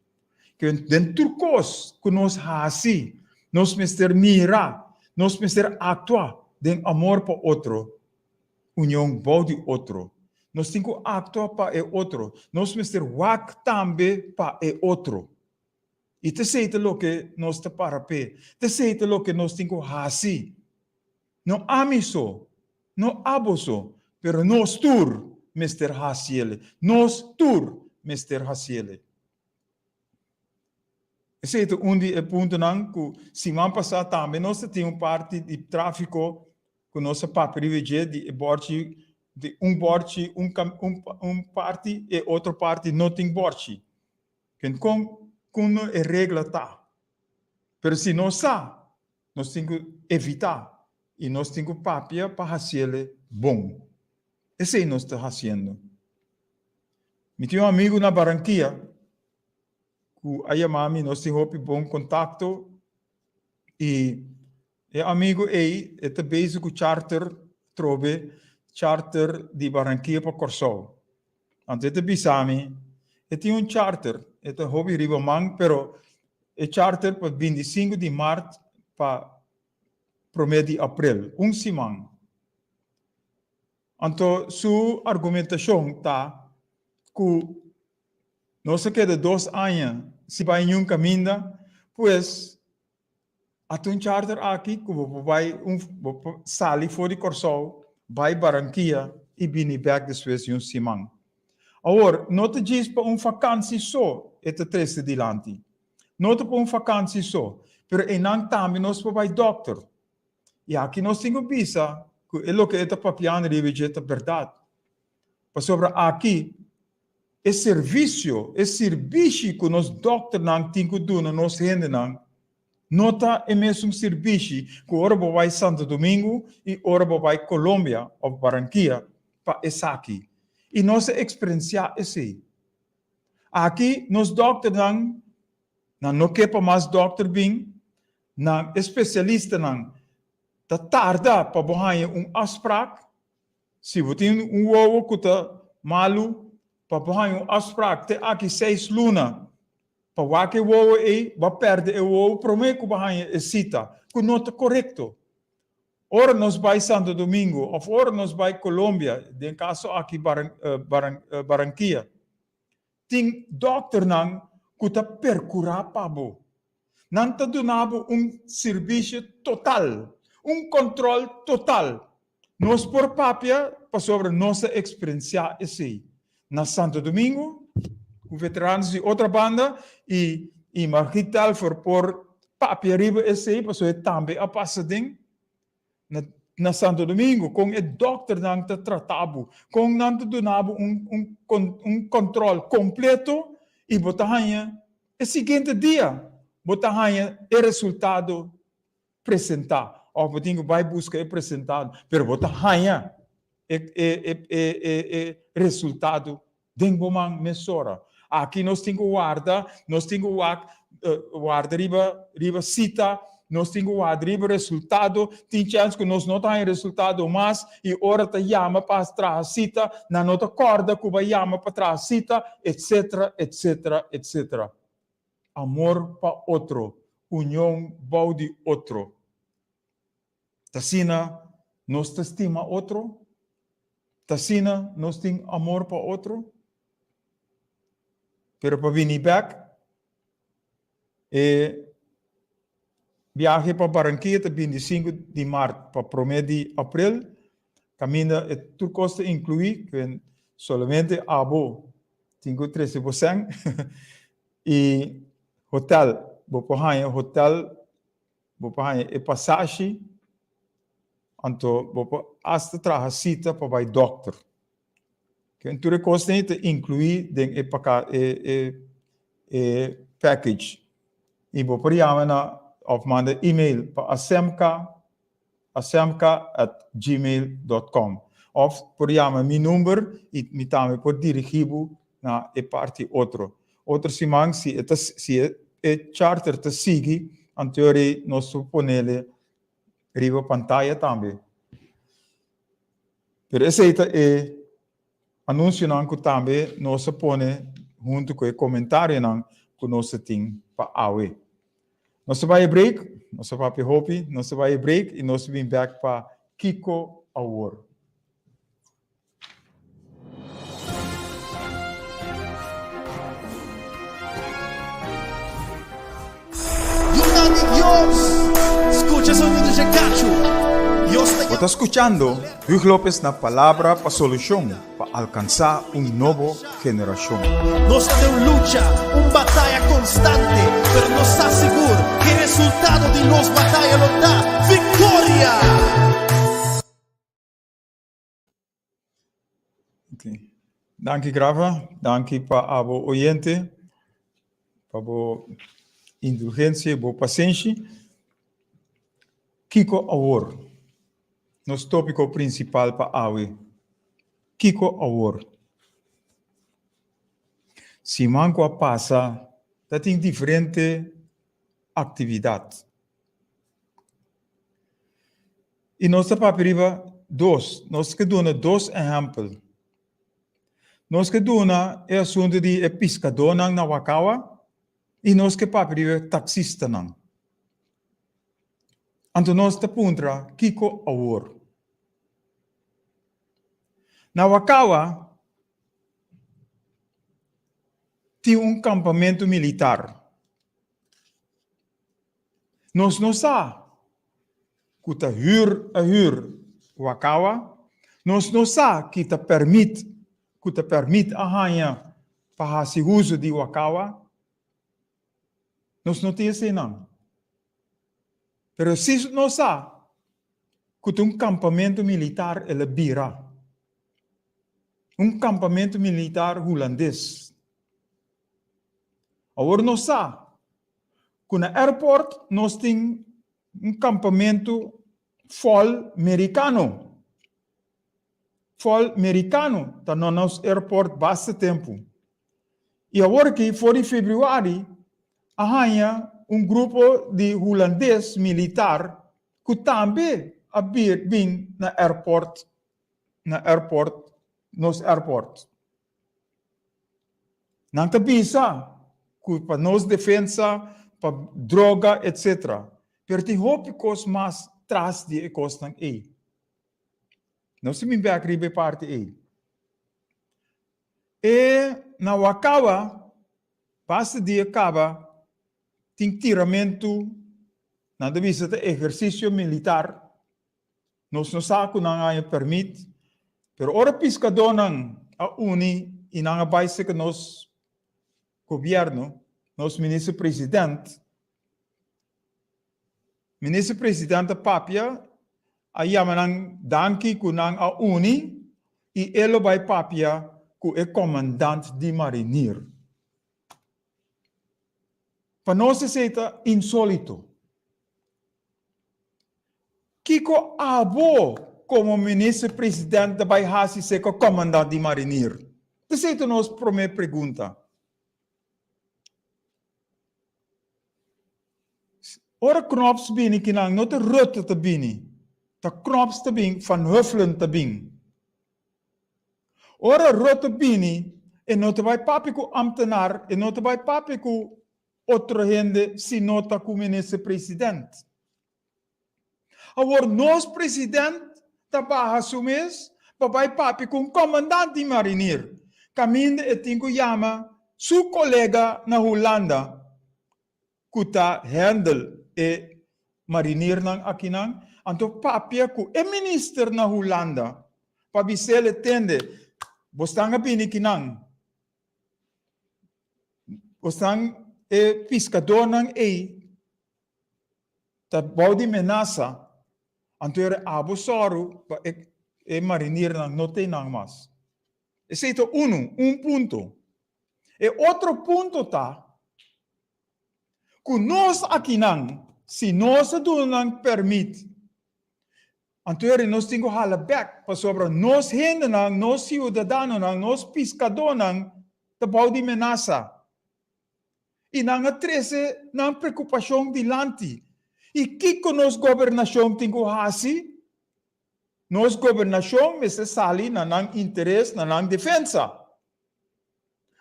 Que dentro cos que nós hasi, nós mister mira, nós mister atua de amor para outro, união para de outro. Nós temos que actuar para o outro. Nós mister wak também para o outro. E te sei o que nós te para pé. Te sei o que nós temos que fazer. Não amiso, não abuso, pero nós tur mister haciele. Nós tur mister haciele. Esse é o ponto que semana passada também nós temos parte de tráfico com nossa papel de borte de borte parte e outra parte não tem borte. Com a regra tá. Pero se não está, nós temos que evitar e nós temos que papel para fazer bom. Esse é nós está fazendo. Me tinha amigo na Barranquilla que aí mami nós temos bom contato e amigo aí é basic com charter de Barranquilla para Corsol. Antes de bisami, tinha charter, hobby ribamang, pero charter para 25 de março para 1 de abril, semana. Então, sua argumentação está que não se queda 2 anos se vai em caminho, pois há charter aqui que vai sair fora de Corsol, vai Barranquilla e vem back depois de semana. Agora, não te diz para vacância só, é 3 de lante. Não te para vacância só, mas em não também nós vai doctor. E aqui nós temos visa, que é o que é papiano e é verdade. Para sobre aqui, é serviço que nós doctor não temos que dar na nossa renda não. Nota é mesmo serviço que ora vai Santo Domingo e ora vai Colômbia ou Barranquilla para essa aqui. E nossa experiência é assim. Aqui, nós doctor não quer mais doctor bem, não especialista não, tá tarda para borrar afspraak. Se você tem ovo que tá malu, para borrar afspraak, tem aqui 6 lunas. Para o que o ovo aí, vai perder o ovo, prometo que borrar a cita, que não está correto. Ora nós vai Santo Domingo, ou ora nós vai Colômbia, em caso aqui Barranquilla. Tem doctor não que está percurar para bo. Não está dando serviço total, controle total. Nós por papel, para sobre nossa experiência assim. Na Santo Domingo, os veteranos de outra banda e Marquital por papel arriba assim, para sobre também a passadinho. Na Santo Domingo, com o doctor não te tratava, com não te donava controle completo e botahanha, o seguinte dia, botahanha o resultado apresentar. Ou botinho vai buscar apresentado, mas botahanha resultado dentro da mesura. Aqui nós temos guarda, riba cita, nós temos o resultado, tem chance que nós não temos resultado mais, e hora te chama para trás cita, na nota corda que vai chama para trás cita, etc, etc, etc. Amor para outro, união bom de outro. Tassina, nós te estima outro? Tassina, nós temos amor para outro? Pero para vir back, viaje para Barranquilla, 25 de março para 1 de abril. Caminha é tudo custa incluir, que somente abo, tenho 13%. E hotel, vou é passagem, então vou hasta trazer cita para o doctor. Que tudo custa incluir dentro package. E vou por of manda e-mail para asemca@gmail.com. Of por meu número e me também por dirigido na parte outro. Outro semana, se é charter te sigue, em teoria, nós suponemos riba pantalla também. Pero esse é anúncio que também nós põe junto com o comentário que nós temos para a UE. Nós vai break, nós vai para Hopi, nós vai break e nós vamos back para Kiko Award. palabra de Dios. Escucha ese sonido de cacho. Dios te Está escuchando Hugh López na Palabra para Solución, para alcanzar una nueva generación. Nos de una lucha, una batalla constante, pero nos está seguro que el resultado de nos batalla nos da victoria. Okay. Danke, Grava. Danke para abo oyente, para a indulgência, boa paciência. Kiko Awor, nosso tópico principal para awe. Kiko Awor. Se manco passa, tem diferente atividade. E nós paperiva nós que dona dois exemplos. Nós que dona é assunto de pescador na Wakawa e nós que paperiva taxista não. Então nós te puntra Kiko Awor. Na Wakawa tinha campamento militar. Nós não sabemos que te huur Wakawa. Nós não sabemos que te permite a ranha para fazer uso de Wakawa. Nós não temos isso não. Pero se nós sabemos que campamento militar é Bira. Campamento militar holandês. Agora nós sabemos que no aeroporto nós temos campamento full americano. Full americano está no nosso aeroporto bastante tempo. E agora que foi em fevereiro, há grupo de holandês militar que também vem no aeroporto, nos aeroportos. Não te bisa que para nos defesa, para droga, etc. Pero tem roupas mais atrás de costas aí. Não se me vê parte aí. E na Wakawa, passa de acaba, tem tiramento, na devisa de exercício militar. Nós não sabemos que não há permite. Pero ora pescador não a uni e não vai ser que nos governo, nos ministro-presidente papia, aí amanhã danke que não a uni e ele vai papia que é comandante de marinheiro. Para nós isso é insólito. Kiko abo como ministro-presidente vai ser como comandante de marinheiro? Essa é a nossa primeira pergunta. Ora knops bini que não te Rutte te bini. Te knops te bini, Van Huffelen te bini. Ora Rutte bini, e não te vai papi com ambtenaar, e não te vai papi com outra gente, se nota com ministro-presidente. Agora, nosso presidente trabalha o mês, papai papi com comandante de marinheiro. Caminho e tenho chama seu colega na Holanda, que está handle e marinheiro aqui não. Então, papi é ministro na Holanda. Para você entender, você está aqui não. Você é pescador não é. Tá bom de ameaça. Então, era abusado e marinheiro não tem nada mais. Esse é ponto. E outro ponto tá que nós aqui não, se nós não permite, então nós temos que falar back para sobre nós gente não, nós cidadãos não, nós pescadores não, tá bom de ameaça. E não há treze, não preocupação de lante. E que nos governação tem que fazer? Nos governação, mas sali na não interesse, na não defesa.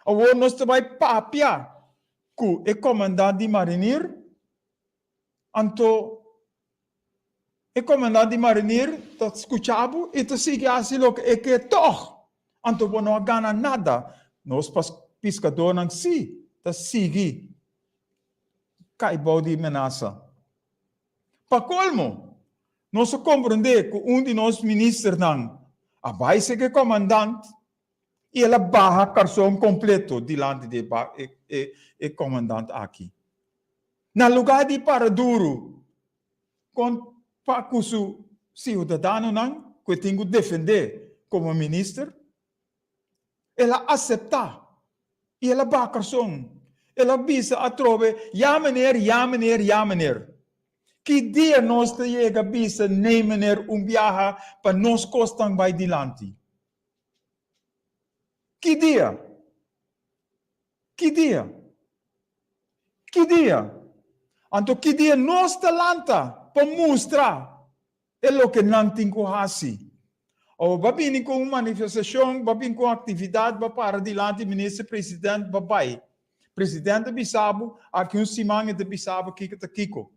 Agora nós vai papia que é comandante de marinheiro. Então, é comandante de marinheiro, tá escutado e tá sigue assim lo que é que toch. Então, não ganha nada. Nós pescadores não se, tá sigue caibau de ameaça. Para colmo, nós compreendemos que um de nossos ministros não, a base que comandante, e ela barra cartão completo diante de comandante aqui. Na lugar de para duro, com pacusu cidadão não, que tenho que defender como ministro, ela aceita e ela barra cartão. Ela visa a trove, ja meneer. Que dia nós chega visa, nem meneer, viaja para nós costam vai dilante. Que dia? Então, que dia nós talanta para mostrar é o que não tem que fazer. Ou vai vir com uma manifestação, vai vir com atividade, vai para dilante, ministro-presidente, vai. Presidente Bissabo, aqui semana de Bissabo, Kiko.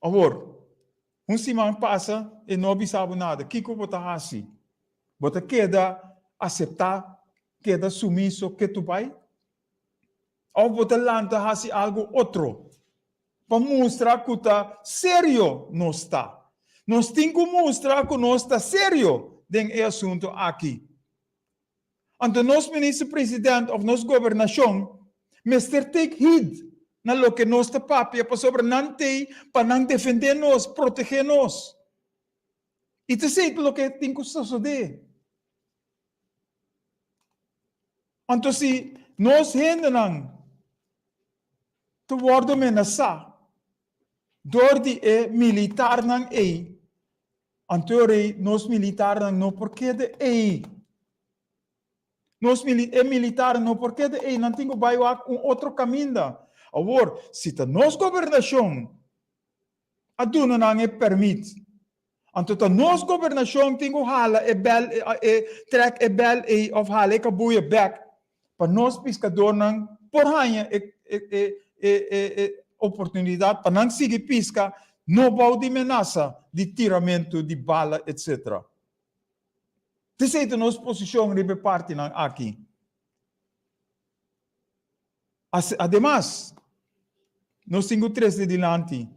Agora, semana passa e não Bissabo nada. Kiko bota assim. Bota queda aceitar, queda sumiso que tu vai. Ou bota lanta assim algo outro. Para mostrar que está sério não está. Nós temos que mostrar que não está sério nesse assunto aqui. Então, nosso ministro-presidente ou nossa governação, Mr. Take Heed na lo que nós está papia para sobre não ter, para não defender nós, proteger nós. E te sei o que tem que suceder. Então, se nós ainda não te worden ameaçar, door die militar não é, então nós militar não porque de é. Nós militar não porque de é, não tem que vai outro caminho. Agora, se a nossa governação a duna não é permite, então a nossa governação tem que hala trek e bel of hala e cabuia back para nós pescadores não por hanha oportunidade para não seguir pesca, não vai de ameaça de tiramento de bala, etc. Essa é a nossa posição de parte aqui. Ademais, nós temos três de diante.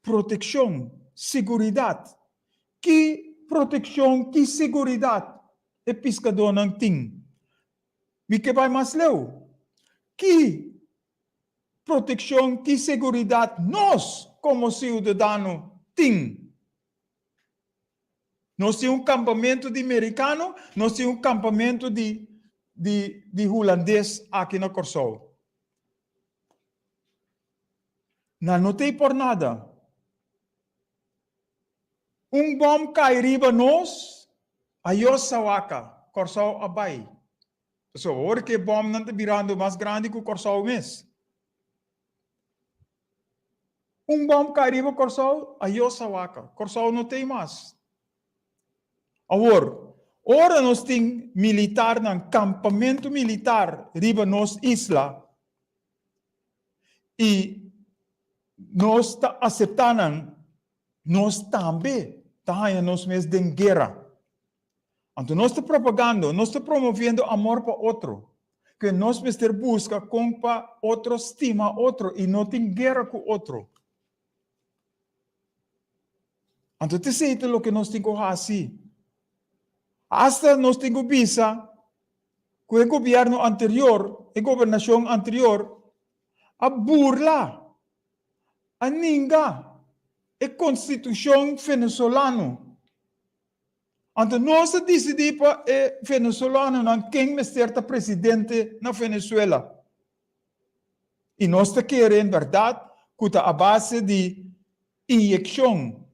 Proteção, segurança. Que proteção, que segurança é pescador não tem? Me que vai mais leu? Que proteção, que segurança nós, como cidadãos, temos? Nós temos campamento de americano, nós temos campamento de holandês aqui na Corsol. Não tem por nada. Bom cai riba nós, ayos sawaka, Corsol abai. So, ora que bom não está virando mais grande que o Corsol mesmo. Bom cai riba Corsol, ayos sawaka, Corsol não tem mais. Agora, ora nós temos militar, campamento militar, riba nos isla, e nós está aceitando, nós também está nos meses de guerra. Então, nós está propagando, nós está promovendo amor para outro, que nós estamos busca com para outro, estima outro, e não tem guerra com outro. Então, isso é o que nós temos que fazer. Hasta nós temos visa que o governo anterior, a governação anterior, a burla, a ninga, a constituição venezuelana. Então, nós decidimos para o venezuelano quem é certo presidente na Venezuela. E nós queremos, verdade, que a base de injeção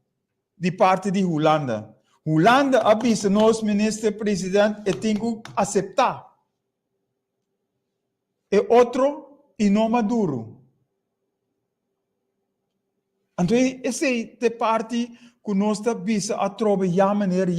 de parte de Holanda. Holanda avisa nosso ministro-presidente e tem que aceitar. E outro, e não Maduro. Então, essa é a parte que nós avisa a tropa, ja meneer.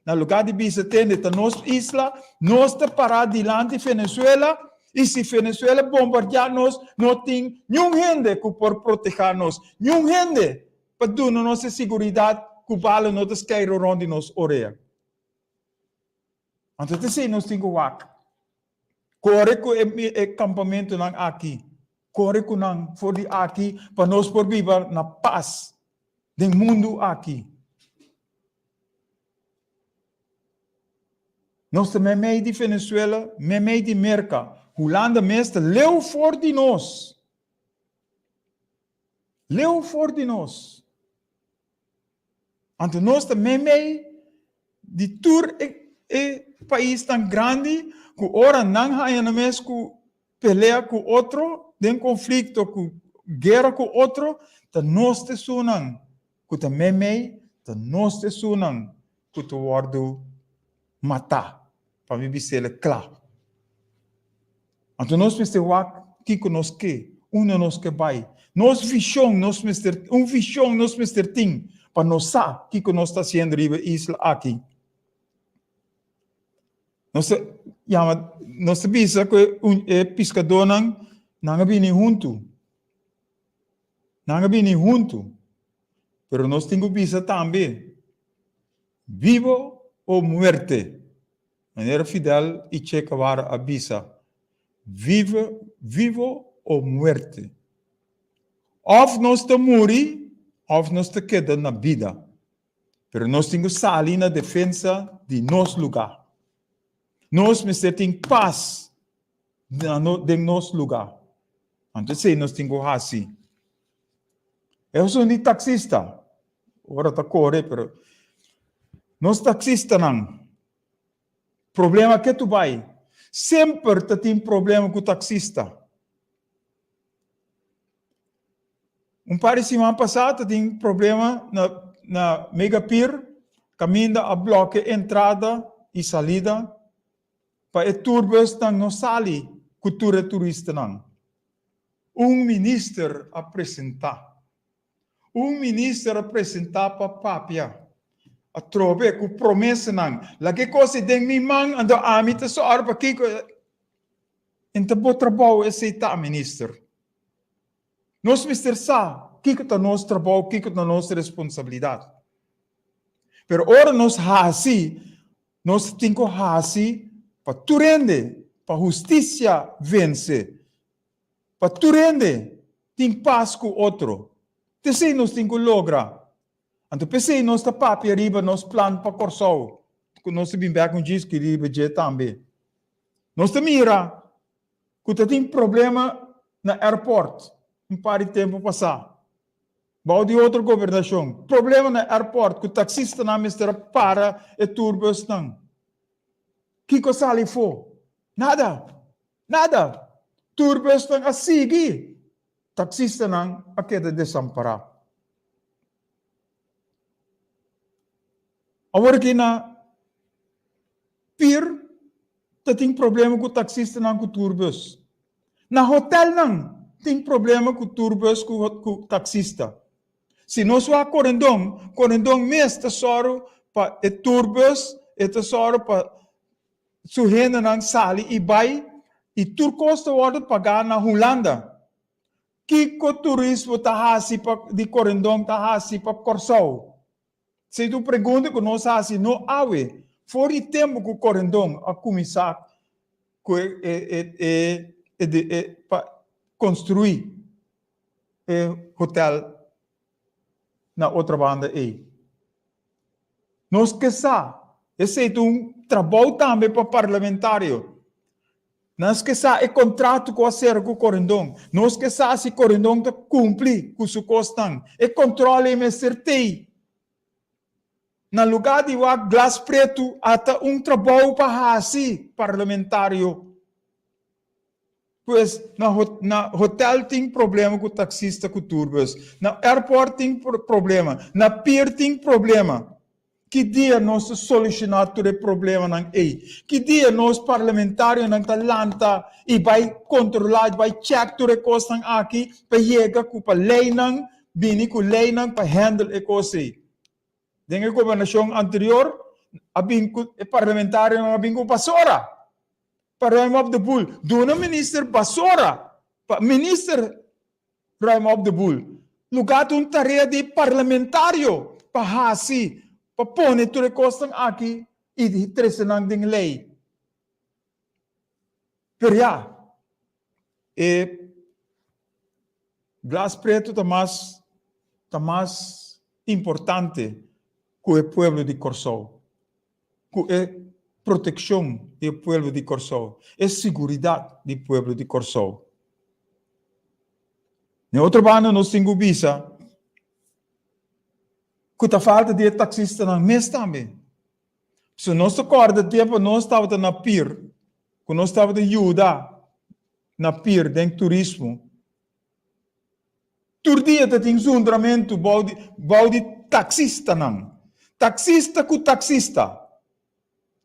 Na lugar de visa tende a nossa isla, nós parar diante de Venezuela, e se Venezuela bombardear nós, não tem nenhum gente que por proteger nós, nenhum gente para dar nossa segurança, que bala não das cair rond nos orelhas. Então, assim nós temos que Corre com o campamento nang aqui. Corre com nang for di aqui para nós por viver na paz do mundo aqui. Nós também meio de Venezuela, meio de América. Holanda mestre leu for de nós. Leu for de nós. Então nós também meio de tour país tão grande que ora não há na mesma que pelea com outro, tem conflito, com guerra com outro, então nós te sunam, que também meio, então nós te sunam, que tu wardo matar, para me dizer claro. Então nós precisamos que nós que, nós que vai, nós visão, nós visão, nós tem, para nós saber que nós está sendo riba isla aqui. Nós sabemos que pescador não vem junto. Não vem junto. Mas nós temos que pensar também. Vivo ou muerte. Maneira Fidel e Che Guevara avisa. Vivo ou muerte. Of nós te morrer, of nós te queda na vida. Mas nós temos que sair na defesa de nosso lugar. Nós temos paz em nosso lugar. Então, nós temos que assim. Eu sou um taxista. Agora está corre, mas nós taxistas não. Problema que tu vai. Sempre tu tem problema com o taxista. Par de semana passada tem problema na Megapir, caminho a bloque entrada e salida. Para o turbus não sali, cultura turista não. Ministro apresentar. Ministro apresentar para papia. A trove com promessa não. Lá que coisa tem mi man ando a mim só para que então bom trabalho aceitar ministro. Nós mister sa que é nosso trabalho, que é nossa responsabilidade. Pero ora nós assim, nós temos que assim para tu rende, para justiça vence, para tu rende, tem paz com outro. Então, nós temos que lograr. Então, pensei, nós está papi arriba, nós plano para Corsol, que nós temos bem com diz que arriba já também. Nós temos mira, que tem problema na aeroporto, par de tempo passado. Bom de outra governação, problema na aeroporto, que o taxista não mistura para e turbus não. Que coisa ali foi? Nada. Turbus não a seguir. Taxista não a queda desamparado. Agora que na PIR, tem problema com o taxista não com o turbus. Na hotel não tem problema com o turbus com o taxista. Se nós vamos a Corendon mesmo tesouro para o turbus, o tesouro para sugena não sali e vai e turcosta order pagar na Holanda. Kiko turismo tahasi pa di Corendon tahasi pa Corsol. Se tu pergunta que nós assim não awe, fora de tempo que Corendon a começar para construir hotel na outra banda aí. Nós que esse é um trabalho também para parlamentário. Nós que é contrato com a Serra com o Corendon. Nós que se Corendon cumpre com o seu costão. É controle e certei. Na lugar de glas preto, até trabalho para assim parlamentário. Pois na hotel tem problema com o taxista com turbus. Na aeroporto tem problema. Na pier tem problema. Que dia nós solucionar todo o problema não é? Que dia nós parlamentários não talanta e vai controlar, vai check todo o coisa aqui para chegar com a lei não, bini com lei não para handle a coisa. Dengue a governação anterior, a parlamentário não abin com basura. Para Raim of the Bull, dona minister basura, minister Raim of the Bull. Lugar de tarefa de parlamentário para assim. Pone tudo costa aqui e tresenang ding lei. Pero ya, Blas Preto está más importante que el pueblo de Corsó, que protección del pueblo de Corsó, es seguridad del pueblo de Corsó. En otro bando nos tengo visa, que a falta de taxista na mes também. Se nós acorda tempo nós estava na PIR, que nós estava de ajuda na PIR, de turismo. Todo dia tem zundramento, balde taxista não. Taxista com taxista.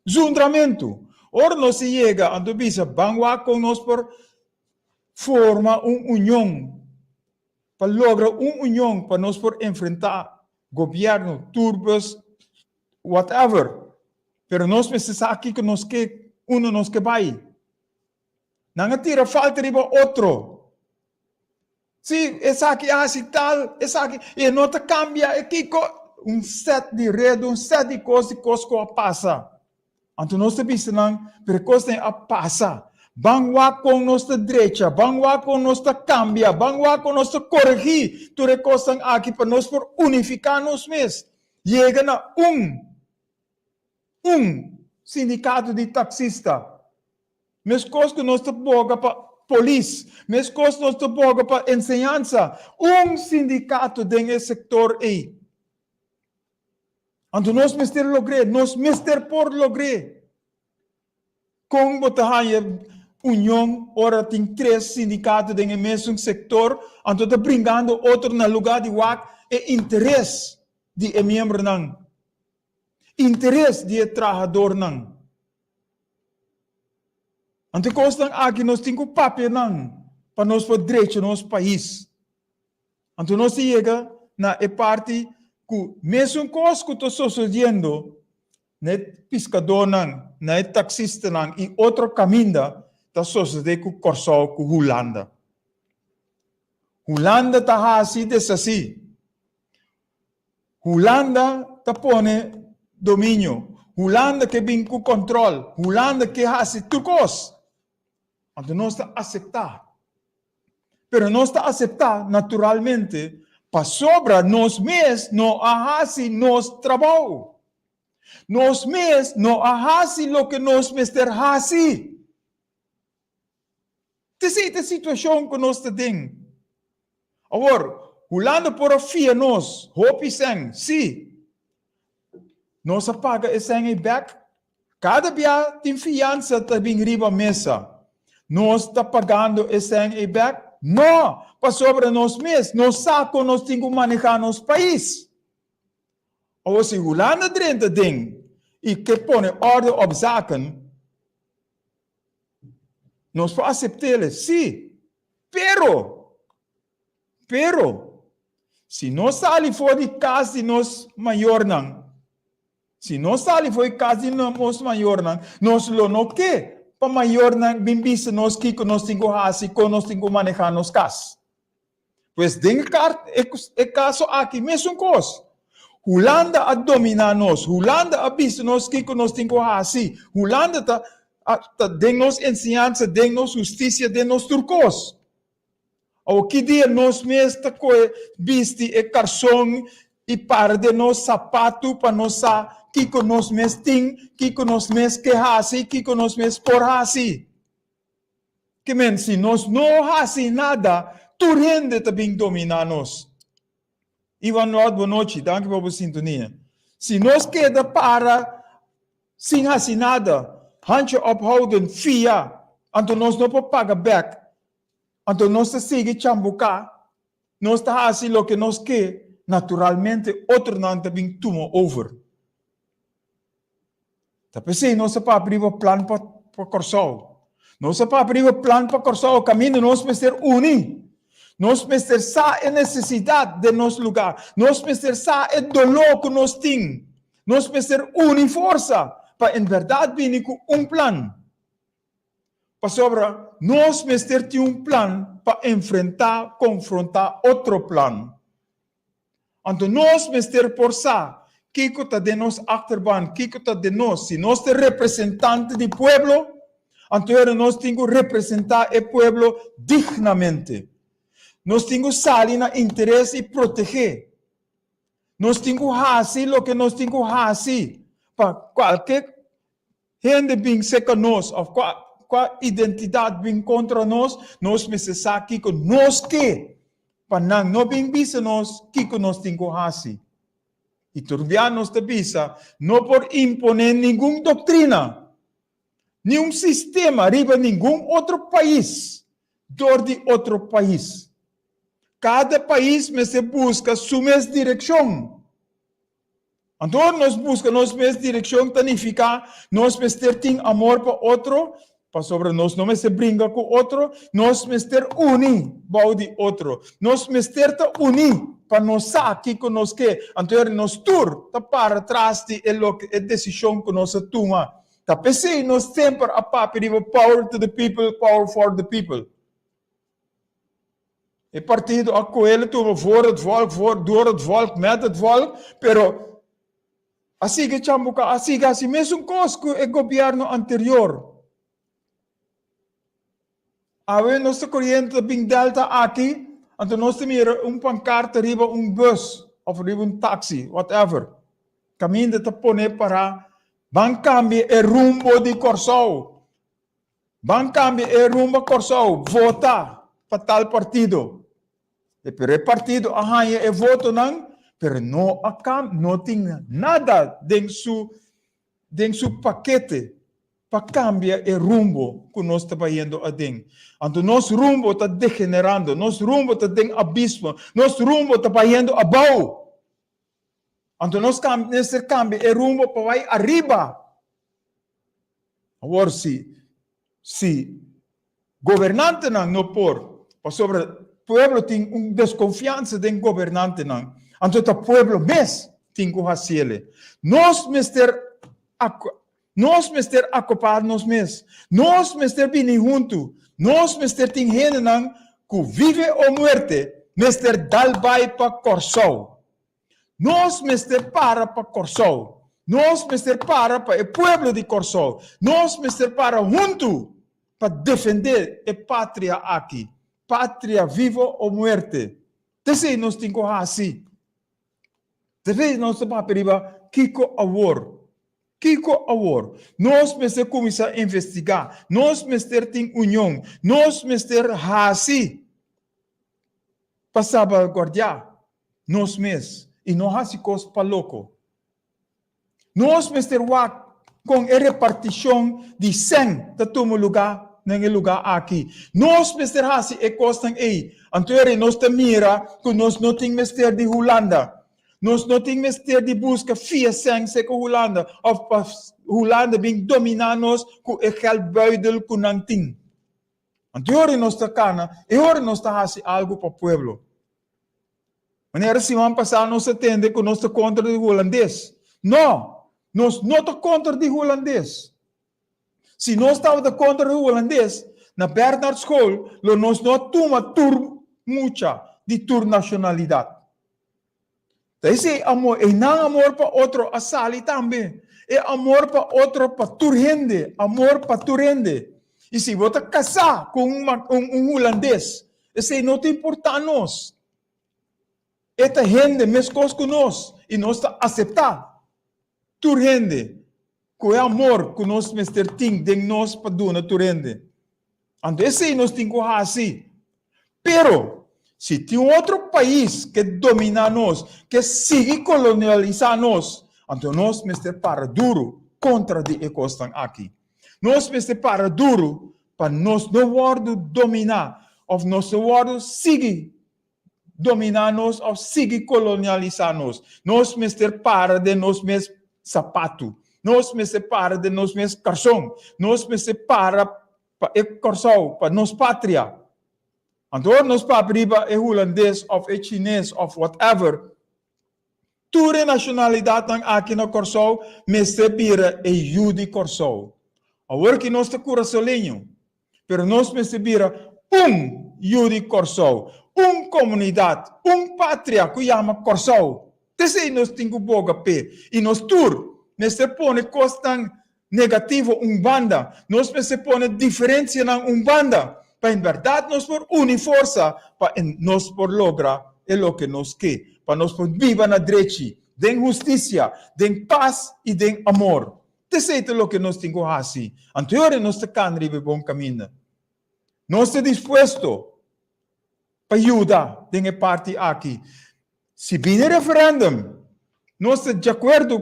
Zundramento. Ora nós chega, ando bisa, bangwa com nós por forma união, para lograr união, para nós por enfrentar governo, turbos, whatever. Pero nós precisamos aqui que nós que uno nos que vai. Não tira falta de outro. Se essa aqui assim tal, essa aqui e nota cambia aqui com set de redo, set de coisas que passa. Então nós precisamos precoce a passa. Bangwa com nossa direita, bangwa com nossa cambia, bangwa com nossa corrigir. Tu recostam aqui para nós por unificar nos mesmos. Chega na sindicato de taxista. Mas coisas que nós boga para polícia, mas coisas que nós boga para ensinança. Sindicato desse setor aí. Então nós mister lograr, nós mister por lograr. Com botahanha união, ora tem 3 sindicatos dentro do mesmo setor, então está bringando outro no lugar de WAC e interesse de membro não. Interesse de trabalhador não. Então, constam aqui nós temos papel não, para nós poder direito no nosso país. Então, nós chega na parte que mesmo coisa que está sucedendo, né, pescador não, né, taxista não, e outro caminho está sucedendo com Corsó, com Holanda. Holanda está assim, assim. Holanda está pondo domínio. Holanda que vem com controle. Holanda que faz tudo coisa. Então nós está aceitar. Pero nós está aceitar naturalmente para sobra nós mesmos não fazemos nosso trabalho. Nós mesmos não fazemos o que nós mesmos fazemos. Essa é a situação que nós temos. Agora, Holanda por fia nós, hopi sang, sim. Nós paga esse sangue back. Cada dia tem fiança também riba mesa. Nós está pagando esse sangue back? Não, para sobre nós mesmos. Nós saco, nós temos que manejar nosso país. Ou se Holanda dentro ding e que põe ordem op zaken, nós podemos aceitar, sim. Pero, se nós saímos fora de casa de nós maior não, se nós saímos fora de casa de nós maior nós não quer para maior não bem visto nós que nós temos assim, que nós temos manejar nos casas. Pois dentro é caso aqui mesmo coisa. Holanda a dominar nós, Holanda a visto nós que nós temos assim, Holanda tá dentro nos ensinança, dentro nos justiça, dentro nos turcos. O que dia nós mesmos tá visto e carção e para de nós sapato para nós que nós mesmos tem, que nós mesmos que assim, que nós mesmos por assim. Que men se nós não assim nada, tu rende também dominar nós. Ivan Rod, boa noite, danke pela sintonia. Se nós queda para sem assim nada, handje ophouden via, então nós não podemos pagar back. Então nós seguimos chambucar, nós está assim o que nós quer, naturalmente outro não também toma over. Tapi se nós para abrir o plano para Corsó, nós para abrir o plano para Corsó, o caminho nós precisamos unir. Nós precisamos a necessidade de nosso lugar, nós precisamos a dolor que nós temos, nós precisamos unir força para em verdade vir com plano. Para sobra, nós precisamos ter plano para enfrentar, confrontar outro plano. Então, nós precisamos forçar que está de nós achterban, que está de nós, se nós somos representantes do povo, Entonces nós temos que representar o pueblo dignamente. Nós temos que salir na interesse e proteger. Nós temos que fazer o que nós temos que fazer para qualquer gente que seca nós, ou qual identidade vem contra nós precisamos aqui que nós que, para não vir bisa nós, que nós temos que fazer. E turbiar nós te bisa, não por imponer nenhuma doutrina, nenhum sistema, arriba nenhum outro país, dor de outro país. Cada país se busca sua mesma direção. Então, nós buscamos nossa mesma direção, significa nós ter amor para outro, para sobre nós não se brinca com outro, nós ter unir para o outro. Nós ter unir para nós aqui que nós quer. Então, nós tur para trás de a decisão que nós toma. Tá pensei nós sempre a papo power to the people, power for the people. E partido a coelho toma voor het volk, door het volk, met het volk, pero assim que chambuca, assim mesmo coisa que o governo anterior. Awe nossa corrente bem delta aqui, então nós temos pancarte riba bus, of riba taxi, whatever. Caminho de poner para van cambie e rumbo de Corsão. Van cambie e rumbo Corsão, vota para tal partido. E per o partido arranha e voto não, pero não tem nada dentro seu paquete para cambiar o rumbo que nós estamos indo a dentro. Então, nosso rumbo está degenerando, nosso rumbo está dentro abismo, nosso rumbo está indo abaixo. Então, nós cambiamos o rumbo para ir arriba. Agora, se governante não por, sobre o povo tem desconfiança do governante não, então o povo mesmo tem que fazer. Nós mister ocupar nós mesmos. Nós mister vir junto. Nós mister tem gente não que vive ou morte, mister dalbai para Corsão. Nós mister para Corsão. Nós mister para o povo de Corsão. Nós mister para junto para defender a pátria aqui. Pátria viva ou morte. Desse nós temos que fazer assim. Desse nós temos que fazer Kiko Award. Nós precisamos começar a investigar. Nós precisamos ter união. Nós precisamos fazer para salvaguardar nós mesmos. E não fazer coisas para louco. Nós precisamos com a repartição de 100 de todo lugar. Nesse lugar aqui. Nós precisamos fazer coisas aí. Então, nós mira que nós não temos mistério de Holanda. Nós não temos mistério de busca fia sem ser com Holanda. Ou para Holanda bem dominar nós com o geldbuidel que não tem. Então, nós está cana. E agora nós está fazendo algo para o povo. Maneira se vamos passar, nós entende que nós está contra o holandês. Não. Nós não está contra o holandês. Se nós estamos contra o holandês, na Bernard School, nós não tomamos muita de nacionalidade. Esse amor, e não amor para outro, a Sali também. É amor para outro, para turrende. Amor para turrende. E se você casar com um holandês, esse não te importa a nós. Esta gente, mesmo coisa que nós, e nós aceitar. Turrende. Que é amor que nós temos de nós para doar turrende. Então, esse nós temos que fazer assim. Pero, se tem outro país que domina nós, que sigue colonializar nós, então nós precisamos para duro contra de costas aqui. Nós precisamos para duro para nós não dominar, ou nós não seguir dominar nós, ou seguir colonializar nós. Nós precisamos para de nós mesmos sapato. Nós precisamos para de nós mesmos carção. Nós precisamos para o carção, para nossa pátria. Então, nós para abrir é holandês, ou é chinês, ou whatever. Toda nacionalidade aqui no Corsão, mas vira é jude Corsão. Agora que nós temos coraçãozinho, mas nós precisamos jude Corsão, comunidade, pátria que chama Corsão. Desse nós temos boga pé. E nós tur, nós põe coisas negativo Umbanda. Nós se põe diferença na Umbanda. Para em verdade nós por unir força para nós por lograr o que nós quer. Para nós por viver na direita, de justiça, de paz e de amor. Isso é o que nós temos que fazer. Anterior nós estamos no bom caminho. Nós estamos dispostos para ajudar de parte aqui. Se vier referendum, nós estamos de acordo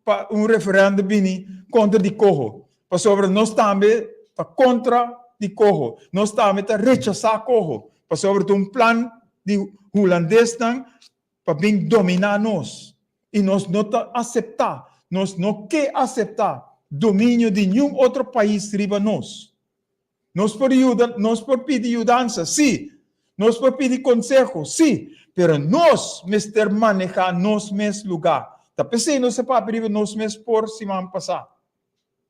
para referendum contra de corro. Para sobre nós também para contra de corro. Nós também para rechazar corro. Para sobre plan de holandês para vir dominar nós. E nós não aceitar. Nós não queremos aceitar domínio de nenhum outro país riba nós. Nós por pedir ajuda, sim. Nós por pedir consejo, sim. Pero nós mister manejar nós mesmo lugar. Tá pensei nós se papel nós mesmo por semana passada.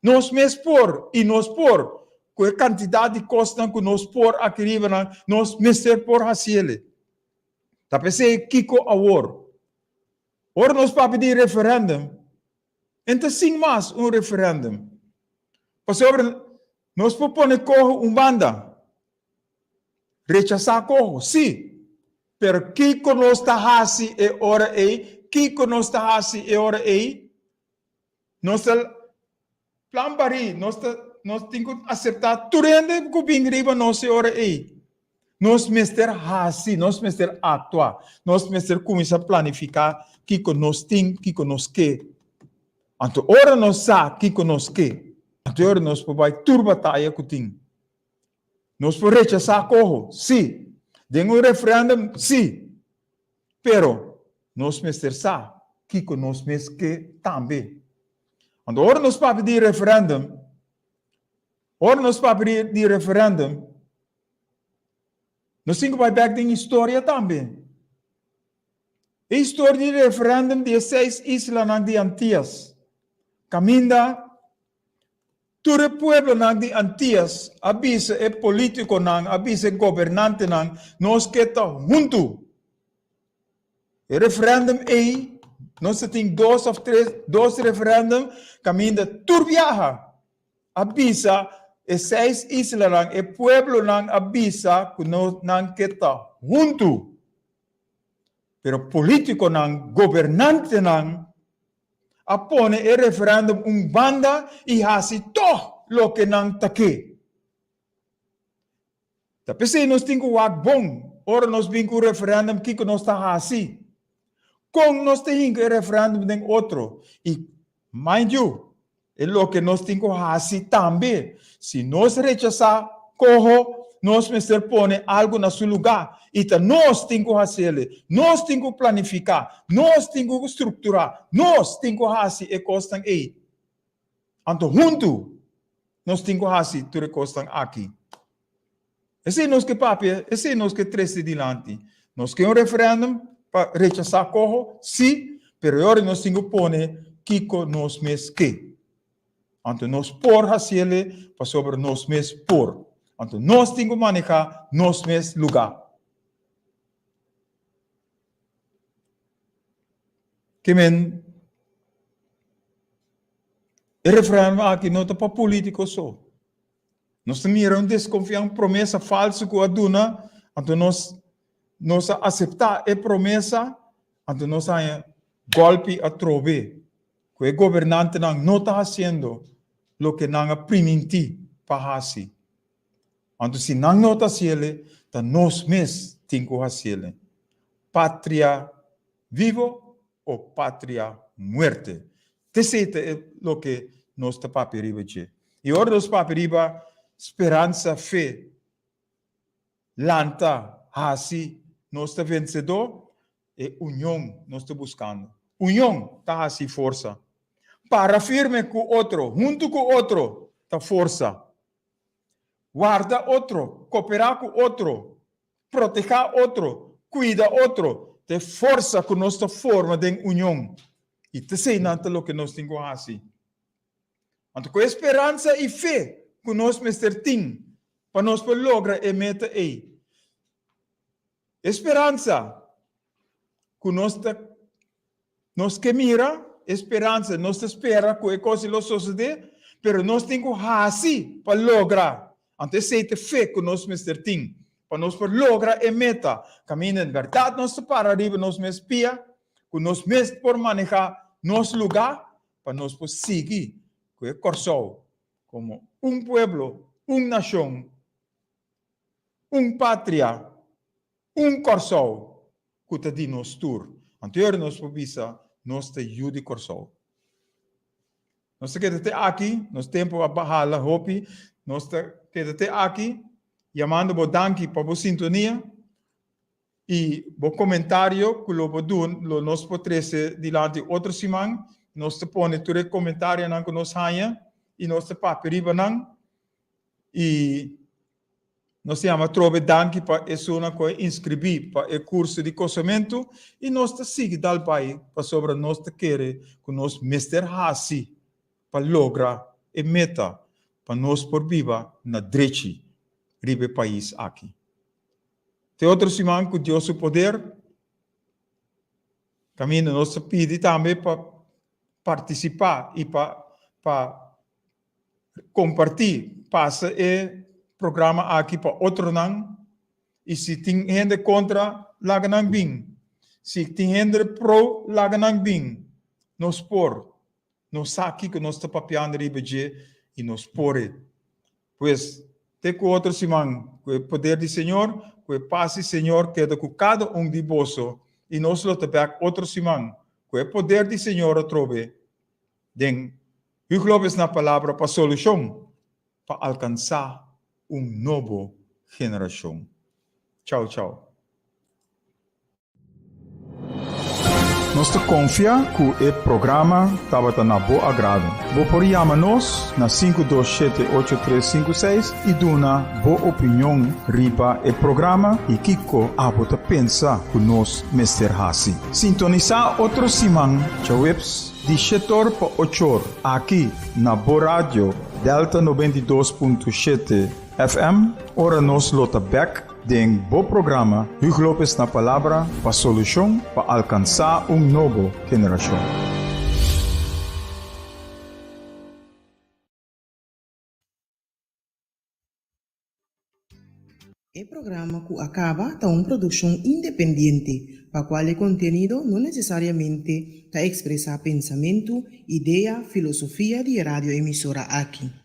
Nós mesmo por e nós por com a quantidade de costa que nós por aqui riba nós mister por fazer. Tá pensei Kiko awor. Ora nós para pedir referendum. Então sim mais referendum. Para sobre nós propõe corro Umbanda. Rechazar corro, sim. Pero Kiko nós está assim e ora aí, Kiko nós está assim e ora aí. Nós plan bari, nós temos que aceitar tudo que vem riba nós e ora aí. Nós mister assim, nós mister atuar, nós mister começar a planificar Kiko nós tem, Kiko nós quer. Então, ora nós sabe Kiko nós quer. Então, ora nós vai tur batalha que tem. Nós por rechazar corro, sim. De referendum, sim. Pero, nós mister sabe Kiko nós mesmo quer também. Então, ora nós para pedir referendum, nós temos que vai back em história também. A história de referendum de 6 islas de Antillas. Caminda, todo o pueblo de Antillas, avisa o político, avisa o governante, nós que estamos juntos. O referendum aí, nós temos 2 referendum, caminda, tudo viaja. Avisa, e 6 islas, o pueblo avisa que nós que estamos juntos. Pero político, governante, apone o referendum Umbanda e hasi todo lo que não está aqui. Tapi se nós temos que bom, ora nós vimos o referendum que nós está assim. Com nós temos o referendum de outro. E, mind you, é o que nós temos que fazer também. Se nós rechazar, corro, nós precisamos pôr algo no seu lugar. Então, nós temos que fazer, nós temos que planificar, nós temos que estruturar, nós temos que fazer e costam aí. Então, junto, nós temos que fazer tudo que costam aqui. Esse é nós que papel, esse é nós que três adiante. Nós queremos referendum para rechazar corro, sim, mas agora nós temos que pôr Kiko nós mesmos que. Então, nós por fazer para sobre nós mesmos por. Então, nós temos que manejar nós mesmos lugar. Que men, o referendum aqui não está para político só. Nós miramos desconfiar promessa falsa que a dona, então nós aceitar a promessa, então nós há golpe a trove. Que o governante não está fazendo o que não permite para fazer. Então se não está fazendo, então nós mesmos temos que fazer. Pátria vivo ou pátria muerte. Isso é o que nós está para perigo. E agora nós para perigo esperança, fé, lanta, assim, nós está vencedor e união nós está buscando. União está assim força. Para firme com o outro, junto com o outro, está força. Guarda outro, cooperar com outro, proteger outro, cuida outro. De força que nós forma de união. E te sei nada o que nós temos que fazer. Então, com esperança e fé que nós temos para nós lograr a meta aí. Esperança que nós que mira esperança, nós espera que a coisa não suceda, pero nós temos que assim para lograr. Antes de ter fé que nós temos, para nós lograr a meta. Caminho em verdade, nós para arriba, nós me espia, que nós mesmos por manejar nosso lugar, para nós seguir com o corso, como pueblo, nação, pátria, corso, que está de nosso tour. Anterior nós podemos nós te ajude corso. Nós queremos ter aqui, nós tempo a barrar a hopi, nós queremos ter aqui, chamando o danke para a sintonia e o comentário que nós podemos diante de outra semana, nós te põe todo comentário que nós temos e nós te paperiba e nós temos trove danke para a pessoa que inscrever para o curso de conhecimento e nós te seguimos dal pai para sobre nós te querer que nós mestre hasi para lograr a meta para nós por viva na direita ribe país aqui. Tem outra semana que Deus o poder caminho nós pede também para participar e para compartilhar passa o programa aqui para outro não e se tem gente contra laga não bem se tem gente pro laga não bem nós por nós aqui que nós está papiando ribeje e nós por pois tem que outra semana com o poder do Senhor com o paz do Senhor que é com cada de bolso e nós lo também outra semana com o poder do Senhor a trove den eu globo na palavra para solução para alcançar novo geração. Tchau, tchau. Nós confia que o programa estava na boa agrado. Vou por chamar-nos na 527-8356 e dar boa opinião riba o programa e Kiko abota pensa que nós mester hasi. Sintonizar outro semana, tchaueps, de 7 para 8 horas, aqui na Boa Rádio Delta 92.7 FM, ora nos lota back den bo programa Hugo Lopes na palavra para solução para alcançar novo geração. O programa que acaba está uma produção independente, para qual o conteúdo não necessariamente está expressar pensamento, ideia, filosofia de radioemissora aqui.